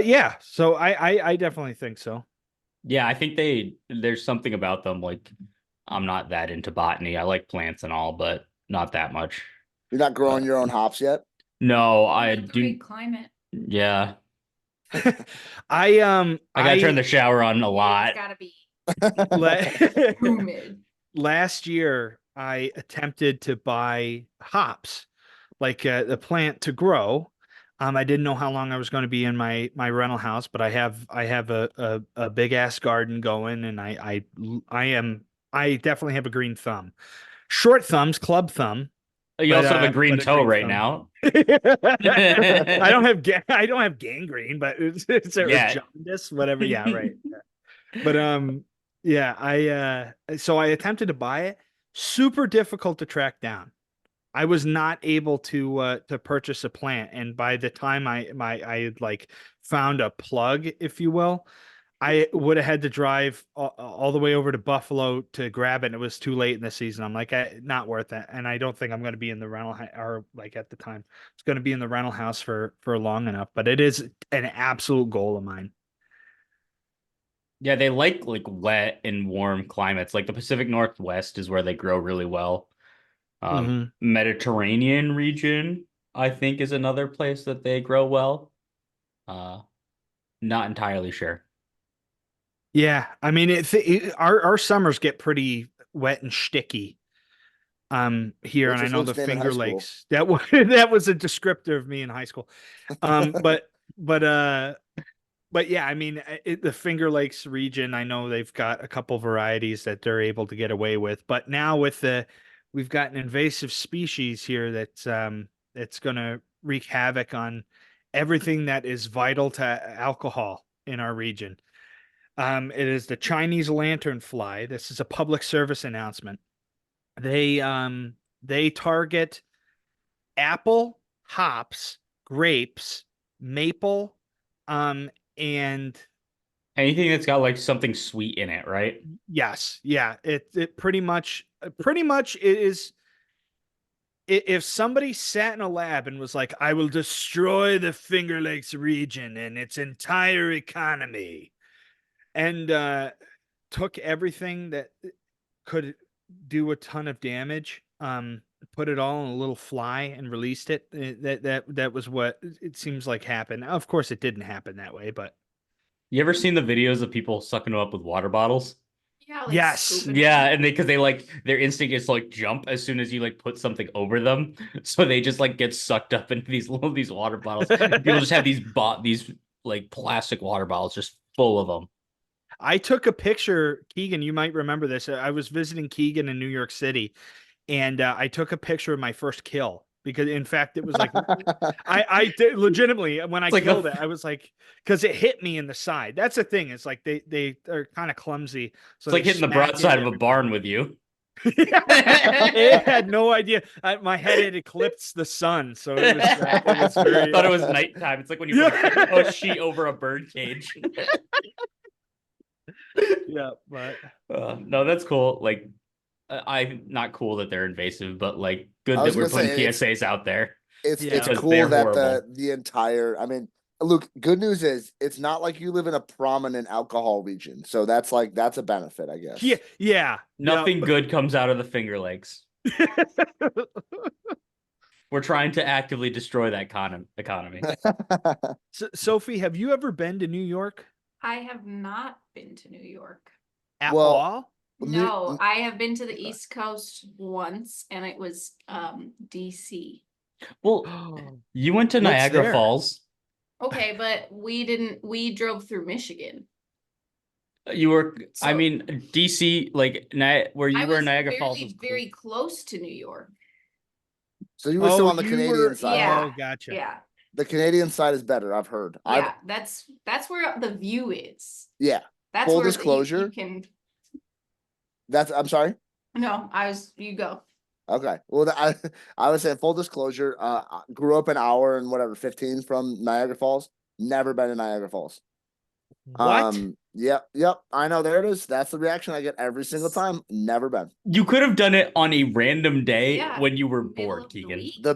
yeah, so I definitely think so. Yeah, I think there's something about them. Like, I'm not that into botany. I like plants and all, but not that much. You're not growing your own hops yet? No, I Like the do. right climate. Yeah, I I gotta turn the shower on a Yeah, lot. it's gotta be la- humid. last year I attempted to buy hops, like the plant to grow. I didn't know how long I was going to be in my rental house, but I have a big ass garden going, and I definitely have a green thumb. Short thumbs, club thumb, You but also have a green but a toe green right thumb. now. I don't have gangrene, but it's or Yeah. jaundice, whatever. Yeah, right. But yeah, so I attempted to buy it. Super difficult to track down. I was not able to purchase a plant, and by the time I had like found a plug, if you will, I would have had to drive all the way over to Buffalo to grab it. And it was too late in the season. I'm like, not worth it. And I don't think I'm going to be in the or like at the time, it's going to be in the rental house for long enough. But it is an absolute goal of mine. Yeah, they like wet and warm climates. Like the Pacific Northwest is where they grow really well. Hmm. Mediterranean region, I think, is another place that they grow well. Uh, Not entirely sure. Yeah, I mean, our summers get pretty wet and sticky here, and What's I your know fluke's the name in high Finger school? Lakes. That was that was a descriptor of me in high school. But but but yeah, I mean, the Finger Lakes region, I know they've got a couple varieties that they're able to get away with, but now we've got an invasive species here that's going to wreak havoc on everything that is vital to alcohol in our region. It is the Chinese lanternfly. This is a public service announcement. They target apple, hops, grapes, maple, and Anything that's got like something sweet in it, right? yes, yeah, it pretty much it is. If somebody sat in a lab and was like, "I will destroy the Finger Lakes region and its entire economy," and took everything that could do a ton of damage, put it all in a little fly and released it, that was what it seems like happened. Of course, it didn't happen that way, but You ever seen the videos of people sucking them up with water bottles? Yeah, like yes. scooping Yeah, them. and because they like their instinct is to like jump as soon as you like put something over them, so they just like get sucked up into these water bottles. And people just have these like plastic water bottles just full of them. I took a picture, Keegan, you might remember this. I was visiting Keegan in New York City, and I took a picture of my first kill because, in fact, it was like I did legitimately when I It's like killed it, the I was like, because it hit me in the side. That's the thing. It's like they are kind of clumsy, so it's they like hitting the smack broadside into of a everybody. barn with you. It had no idea. My head had eclipsed the sun, so it was very Thought it was nighttime. It's like when you put yeah. a sheet over a bird cage. Yeah, but No, that's cool. Like, I'm not cool that they're invasive, but like, I good that was we're gonna putting say PSAs out there it's yeah. because cool they're that horrible. the entire I mean, look, good news is it's not like you live in a prominent alcohol region. So that's a benefit, I Yeah, guess. yeah, yeah. Nothing good comes out of the Finger Lakes. We're trying to actively destroy that economy. So, Sophie, have you ever been to New York I have not been to New York. at Well, all? No, I have been to the East Coast once, and it was DC. Well, you went to What's Niagara there? Falls. Okay, but we drove through Michigan. You were, I So mean, DC, like where I you were in was Niagara Falls very, was cool. very close to New York. so you were still Oh, on the you Canadian were. side. Yeah. Oh, gotcha. Yeah. The Canadian side is better, I've heard. Yeah, that's where the view is. Yeah. That's Full where disclosure. you can. I'm sorry. No, you go. Okay. Well, I was saying full disclosure. I grew up an hour and whatever 15 from Niagara Falls. Never been to Niagara Falls. What? Yep. I know. There it is. That's the reaction I get every single time. Never been. You could have done it on a random day Yeah, when you were middle bored, of the Keegan. week. The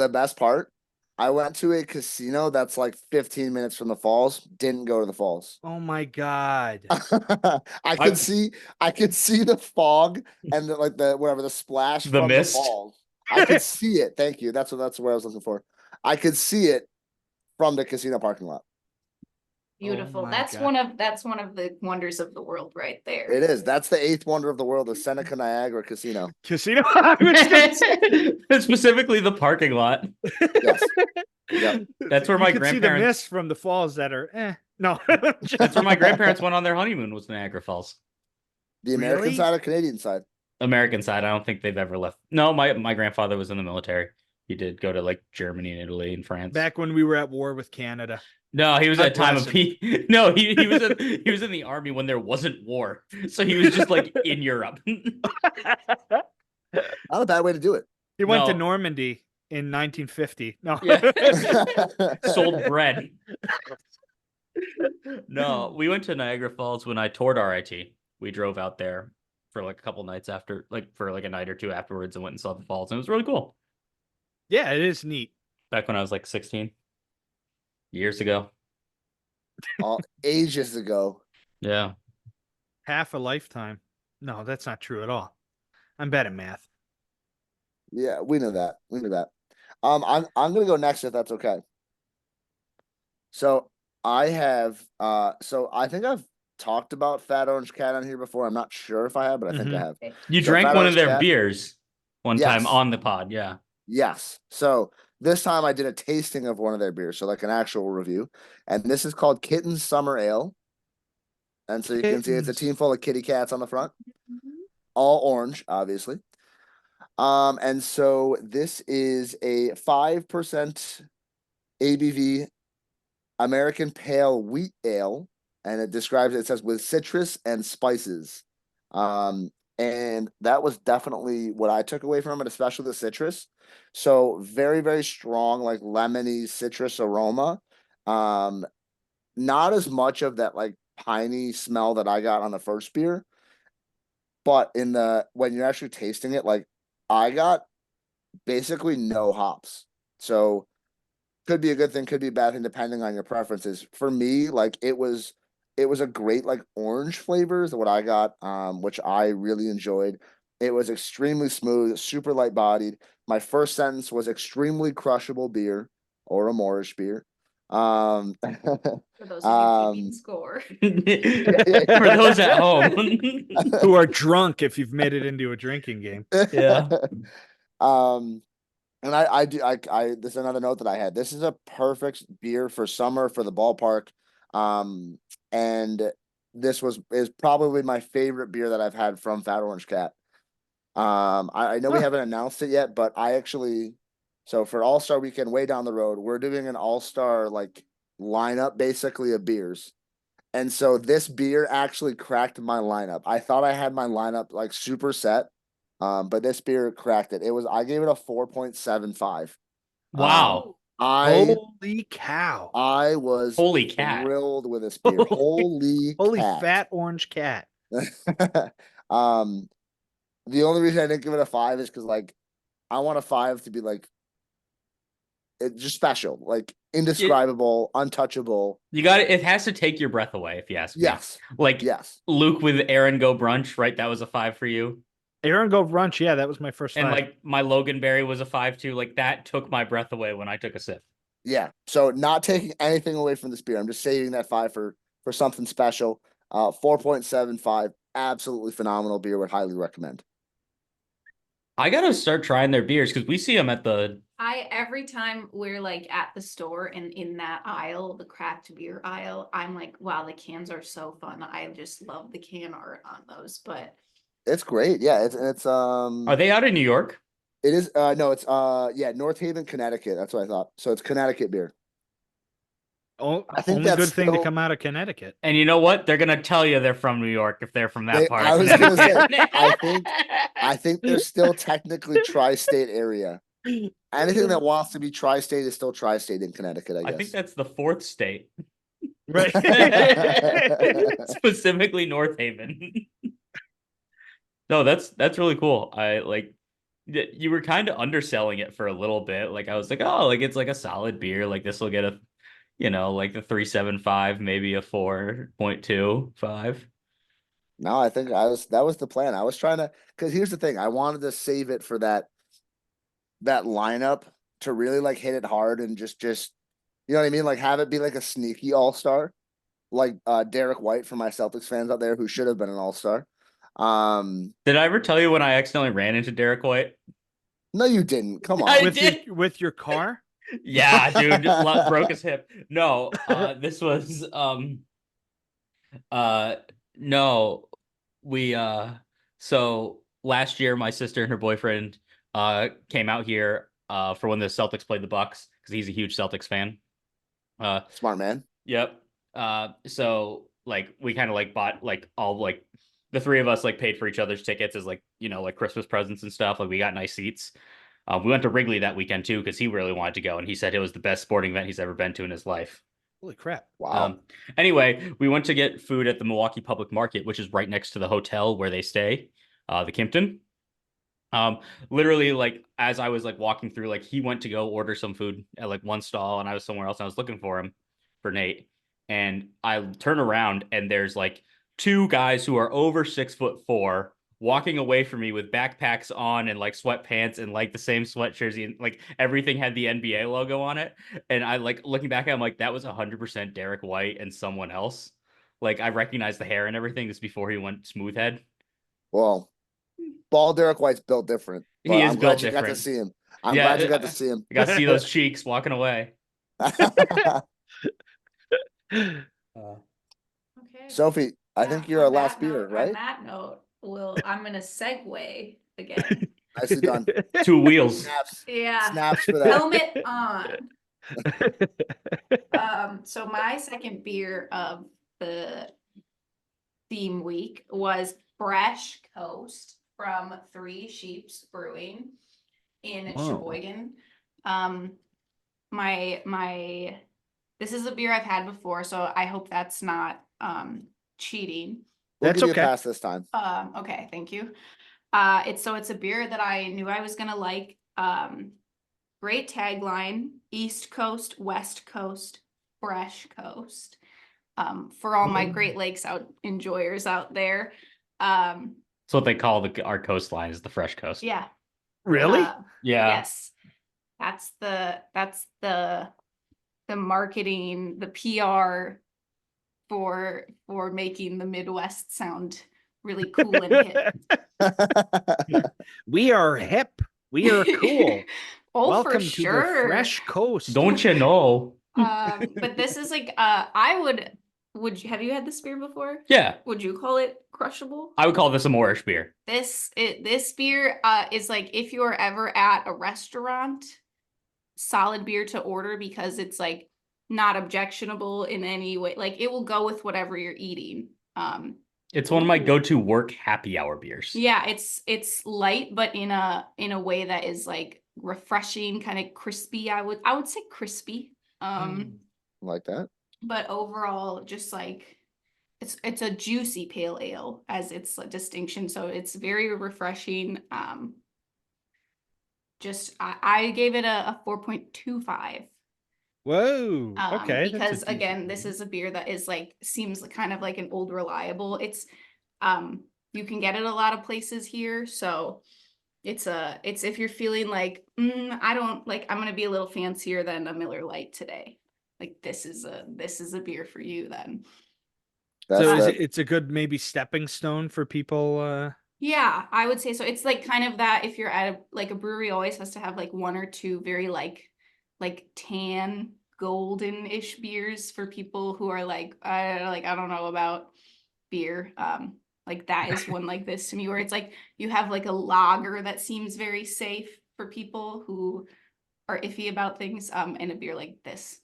best part. I went to a casino that's like 15 minutes from the falls. Didn't go to the falls. Oh my God. I could see the fog and the whatever the splash The from mist. the falls. I could see it. Thank you. That's where I was looking for. I could see it from the casino parking lot. Beautiful. my That's God. one of the wonders of the world right there. It is. That's the 8th wonder of the world, the Seneca Niagara Casino. Casino. I was gonna say- Specifically the parking lot. Yes. Yep. That's where You my can see the grandparents- mist from the falls that are no. That's where my grandparents went on their honeymoon, was Niagara Falls. The American Really? side or Canadian side? American side. I don't think they've ever left. No, my grandfather was in the military. He did go to like Germany and Italy and France. Back when we were at war with Canada. No, he was God at time bless of peace. No, he was in the army when there wasn't war. So he was just like in Europe. Not a bad way to do it. He went to No. Normandy in 1950. No. Yeah. Sold bread. No, we went to Niagara Falls when I toured RIT. We drove out there for like a couple nights after, like for like a night or two afterwards, and went and saw the falls. And it was really cool. Yeah, it is neat. Back when I was like 16 years ago. All ages ago. Yeah. Half a lifetime. No, that's not true at all. I'm bad at math. Yeah, we know that. We knew that. I'm gonna go next if that's okay. So I have so I think I've talked about Fat Orange Cat on here before. I'm not sure if I have, but I think I have. You So drank Fat one of Orange their Cat- beers one time Yes. on the pod. Yeah. Yes. So this time I did a tasting of one of their beers, so like an actual review. And this is called Kitten's Summer Ale. And so you can see it's a Kittens. team full of kitty cats on the front. All orange, obviously. And so this is a 5% ABV American Pale Wheat Ale, and it says with citrus and spices. And that was definitely what I took away from it, especially the citrus. So very, very strong, like lemony citrus aroma. Not as much of that like piney smell that I got on the first beer, but when you're actually tasting it, like I got basically no hops. So could be a good thing, could be a bad thing, depending on your preferences. For me, like it was a great like orange flavors, what I got, which I really enjoyed. It was extremely smooth, super light bodied. My first sentence was extremely crushable beer or a Moorish beer. For those of you keeping score. For those at home. Who are drunk if you've made it into a drinking game. Yeah. And I this is another note that I had. This is a perfect beer for summer for the ballpark. And this is probably my favorite beer that I've had from Fat Orange Cat. I know we haven't announced it yet, but so for All-Star Weekend way down the road, we're doing an All-Star like lineup basically of beers. And so this beer actually cracked my lineup. I thought I had my lineup like super set. But this beer cracked it. I gave it a 4.75. Wow. Holy cow. I was Holy cat. thrilled with this beer. Holy cat. Fat Orange Cat. The only reason I didn't give it a 5 is because like I want a 5 to be like it's just special, like indescribable, untouchable. It has to take your breath away, if you ask me. Yes. Like Yes. Luke with Aaron Go Brunch, right? That was a 5 for you. Aaron Go Brunch, yeah, that was my first And time. like my Loganberry was a 5 too. Like that took my breath away when I took a sip. Yeah. So not taking anything away from this beer. I'm just saving that 5 for something special. 4.75. Absolutely phenomenal beer. Would highly recommend. I gotta start trying their beers because we see them at the. Every time we're like at the store and in that aisle, the craft beer aisle, I'm like, wow, the cans are so fun. I just love the can art on those. But It's great. Yeah, it's Are they out in New York? it is no, it's North Haven, Connecticut. That's what I thought. So it's Connecticut beer. I think Only that's good thing to still- come out of Connecticut. And you know what? They're gonna tell you they're from New York if they're from that They- part. I of was gonna say, Connecticut. I think they're still technically tri-state area. Anything that wants to be tri-state is still tri-state in Connecticut, I I guess. think that's the 4th state. Right. Specifically North Haven. No, that's really cool. I like you were kind of underselling it for a little bit. Like I was like, oh, like it's like a solid beer. Like this will get a, like the 3.75, maybe a 4.25. No, I think that was the plan. I was trying to, because here's the thing, I wanted to save it for that lineup to really like hit it hard and just you know what I mean? Like have it be like a sneaky all-star, like Derek White for my Celtics fans out there who should have been an all-star. Did I ever tell you when I accidentally ran into Derek White? No, you didn't. Come I on. did. With your car? Yeah, dude, broke his hip. No, this was uh no, we so last year my sister and her boyfriend came out here for when the Celtics played the Bucks because he's a huge Celtics fan. Smart man. Yep. So like we kind of like bought like all like the three of us like paid for each other's tickets as like, you know, like Christmas presents and stuff. Like we got nice seats. We went to Wrigley that weekend too because he really wanted to go and he said it was the best sporting event he's ever been to in his life. Holy crap. Wow. Anyway, we went to get food at the Milwaukee Public Market, which is right next to the hotel where they stay, the Kimpton. Literally, like as I was like walking through, like he went to go order some food at like one stall, and I was somewhere else. And I was looking for him, for Nate, and I turn around, and there's like two guys who are over 6'4" walking away from me with backpacks on and like sweatpants and like the same sweat jersey and like everything had the NBA logo on it. And I like looking back at him like that was 100% Derek White and someone else. Like I recognized the hair and everything. This before he went smooth head. Well, bald Derek White's built different, He but is I'm glad built you got to different. see him. I'm Yeah, glad you got to see him. I got to see those cheeks walking away. Okay. Sophie, I think you're on a last that beer, note, right? On that note, I'm gonna segue again. Nicely done. 2 wheels. Snaps. Yeah. Snaps for that. Helmet on. So my second beer of the theme week was Fresh Coast from Three Sheeps Brewing in Sheboygan. This is a beer I've had before, so I hope that's not cheating. We'll That's give you okay. a pass this time. Okay, thank you. It's a beer that I knew I was gonna like. Great tagline: East Coast, West Coast, Fresh Coast. For all my Great Lakes enjoyers out there. That's what they call our coastline is the Fresh Coast. Yeah. Really? Yeah. Yes. That's the marketing, the PR for making the Midwest sound really cool and hip. We are hip. We are cool. Oh, Welcome for to sure. the Fresh Coast. Don't you know? But this is like would you have you had this beer before? Yeah. Would you call it crushable? I would call this a Moorish beer. This beer is like if you're ever at a restaurant, solid beer to order because it's like not objectionable in any way. Like it will go with whatever you're eating. It's one of my go-to work happy hour beers. Yeah, it's light, but in a way that is like refreshing, kind of crispy. I would say crispy. Like that. But overall, just like it's a juicy pale ale as its distinction. So it's very refreshing. I gave it a 4.25. Whoa. Okay. Because again, this is a beer that is like seems kind of like an old reliable. It's you can get it a lot of places here. So it's if you're feeling like I don't like I'm gonna be a little fancier than a Miller Lite today. Like this is a beer for you then. It's a good maybe stepping stone for people. Yeah, I would say so. It's like kind of that if you're at a brewery always has to have like one or two very like tan golden-ish beers for people who are like I don't know about beer. Like that is one like this to me where it's like you have like a lager that seems very safe for people who are iffy about things and a beer like this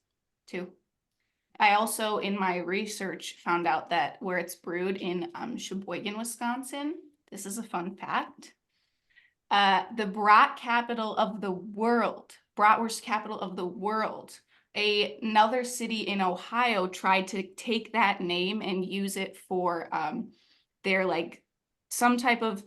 too. I also in my research found out that where it's brewed in Sheboygan, Wisconsin. This is a fun fact. The bratwurst capital of the world, another city in Ohio tried to take that name and use it for their like some type of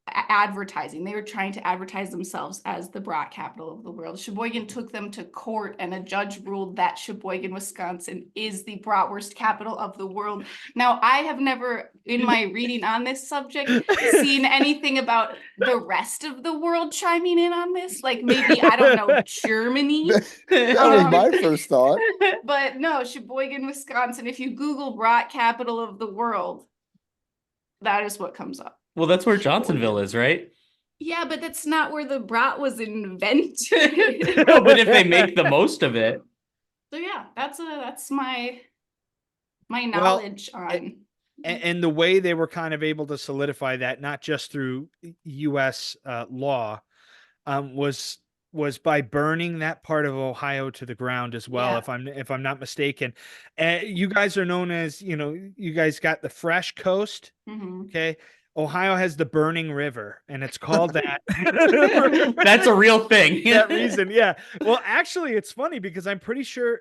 advertising. They were trying to advertise themselves as the brat capital of the world. Sheboygan took them to court, and a judge ruled that Sheboygan, Wisconsin is the bratwurst capital of the world. Now, I have never, in my reading on this subject, seen anything about the rest of the world chiming in on this. Like maybe, I don't know, Germany. That was my first thought. But no, Sheboygan, Wisconsin, if you Google brat capital of the world, that is what comes up. Well, that's where Johnsonville is, right? Yeah, but that's not where the brat was invented. No, but if they make the most of it. So yeah, that's my knowledge on. And the way they were kind of able to solidify that, not just through U.S. Law, was by burning that part of Ohio to the ground as well. Yeah. If I'm not mistaken, you guys are known as, you guys got the fresh coast. Mhm. Okay. Ohio has the burning river, and it's called that. That's a real thing. That reason. Yeah. Well, actually, it's funny because I'm pretty sure.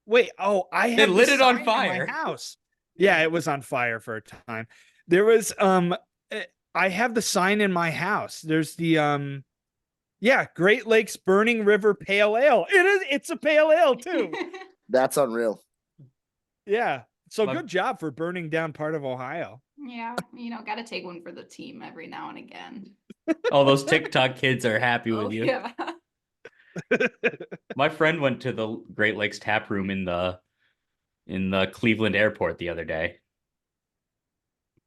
Wait. Oh, I have lit the it on sign in fire. my house. Yeah, it was on fire for a time. There was I have the sign in my house. There's the Great Lakes Burning River Pale Ale. It's a pale ale too. That's unreal. Yeah. So good job for burning down part of Ohio. Yeah, got to take one for the team every now and again. All those TikTok kids are happy with you. Yeah. My friend went to the Great Lakes tap room in the Cleveland airport the other day.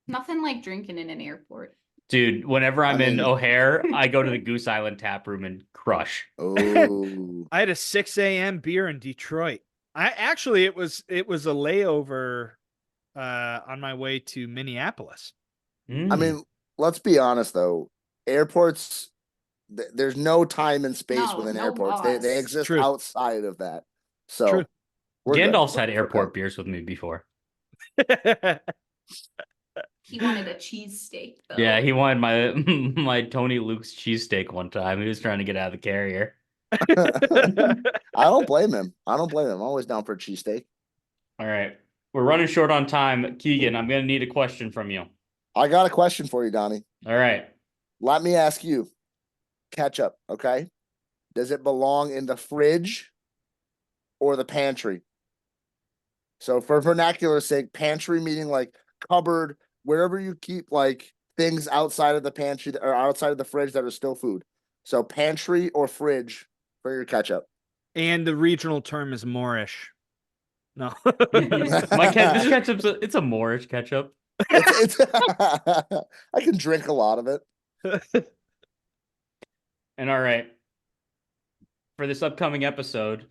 Nothing like drinking in an airport. Dude, whenever I'm in O'Hare, I go to the Goose Island tap room and crush. Oh. I had a 6 a.m. beer in Detroit. It was a layover on my way to Minneapolis. I mean, let's be honest though. Airports, there's no time and space within airports. They exist outside of that. So Gandalf's had airport beers with me before. He wanted a cheesesteak though. Yeah, he wanted my Tony Luke's cheesesteak one time. He was trying to get out of the carrier. I don't blame him. I'm always down for a cheesesteak. All right. We're running short on time. Keegan, I'm going to need a question from you. I got a question for you, Donnie. All right. Let me ask you. Ketchup, okay? Does it belong in the fridge or the pantry? So for vernacular sake, pantry meaning like cupboard, wherever you keep like things outside of the pantry or outside of the fridge that are still food. So pantry or fridge for your ketchup. And the regional term is Moorish. No. This ketchup's it's a Moorish ketchup. It's I can drink a lot of it. And all right. For this upcoming episode,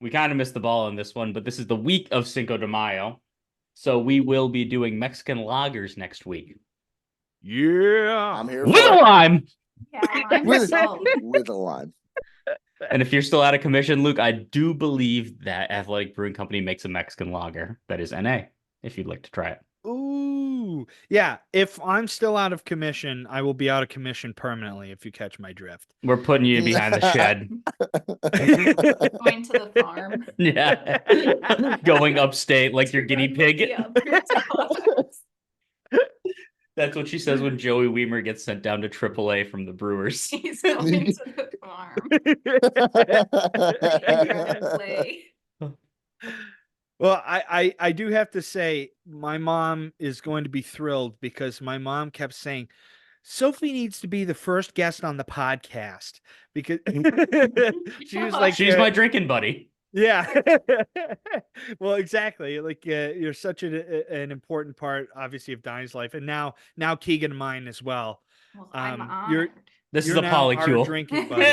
we kind of missed the ball on this one, but this is the week of Cinco de Mayo. So we will be doing Mexican lagers next week. Yeah. I'm here with a lime. Yeah, I'm with a lime. And if you're still out of commission, Luke, I do believe that Athletic Brewing Company makes a Mexican lager that is NA, if you'd like to try it. Ooh. Yeah. If I'm still out of commission, I will be out of commission permanently, if you catch my drift. We're putting you behind the shed. Going to the farm. Yeah. Going upstate like your guinea pig. That's what she says when Joey Weimer gets sent down to AAA from the Brewers. He's going to the farm. Well, I do have to say, my mom is going to be thrilled because my mom kept saying, Sophie needs to be the first guest on the podcast because she was like, she's my drinking buddy. Yeah. Well, exactly. Like you're such an important part, obviously, of Donnie's life, and now Keegan and mine as well. Well, I'm honored. This is a polycule. Drinking buddy.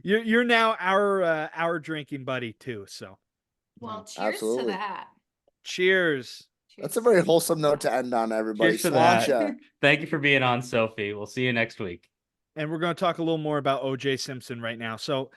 You're now our drinking buddy too. So, well, cheers to that. Cheers. That's a very wholesome note to end on, everybody. Cheers to that. Thank you for being on, Sophie. We'll see you next week. And we're going to talk a little more about O.J. Simpson right now. So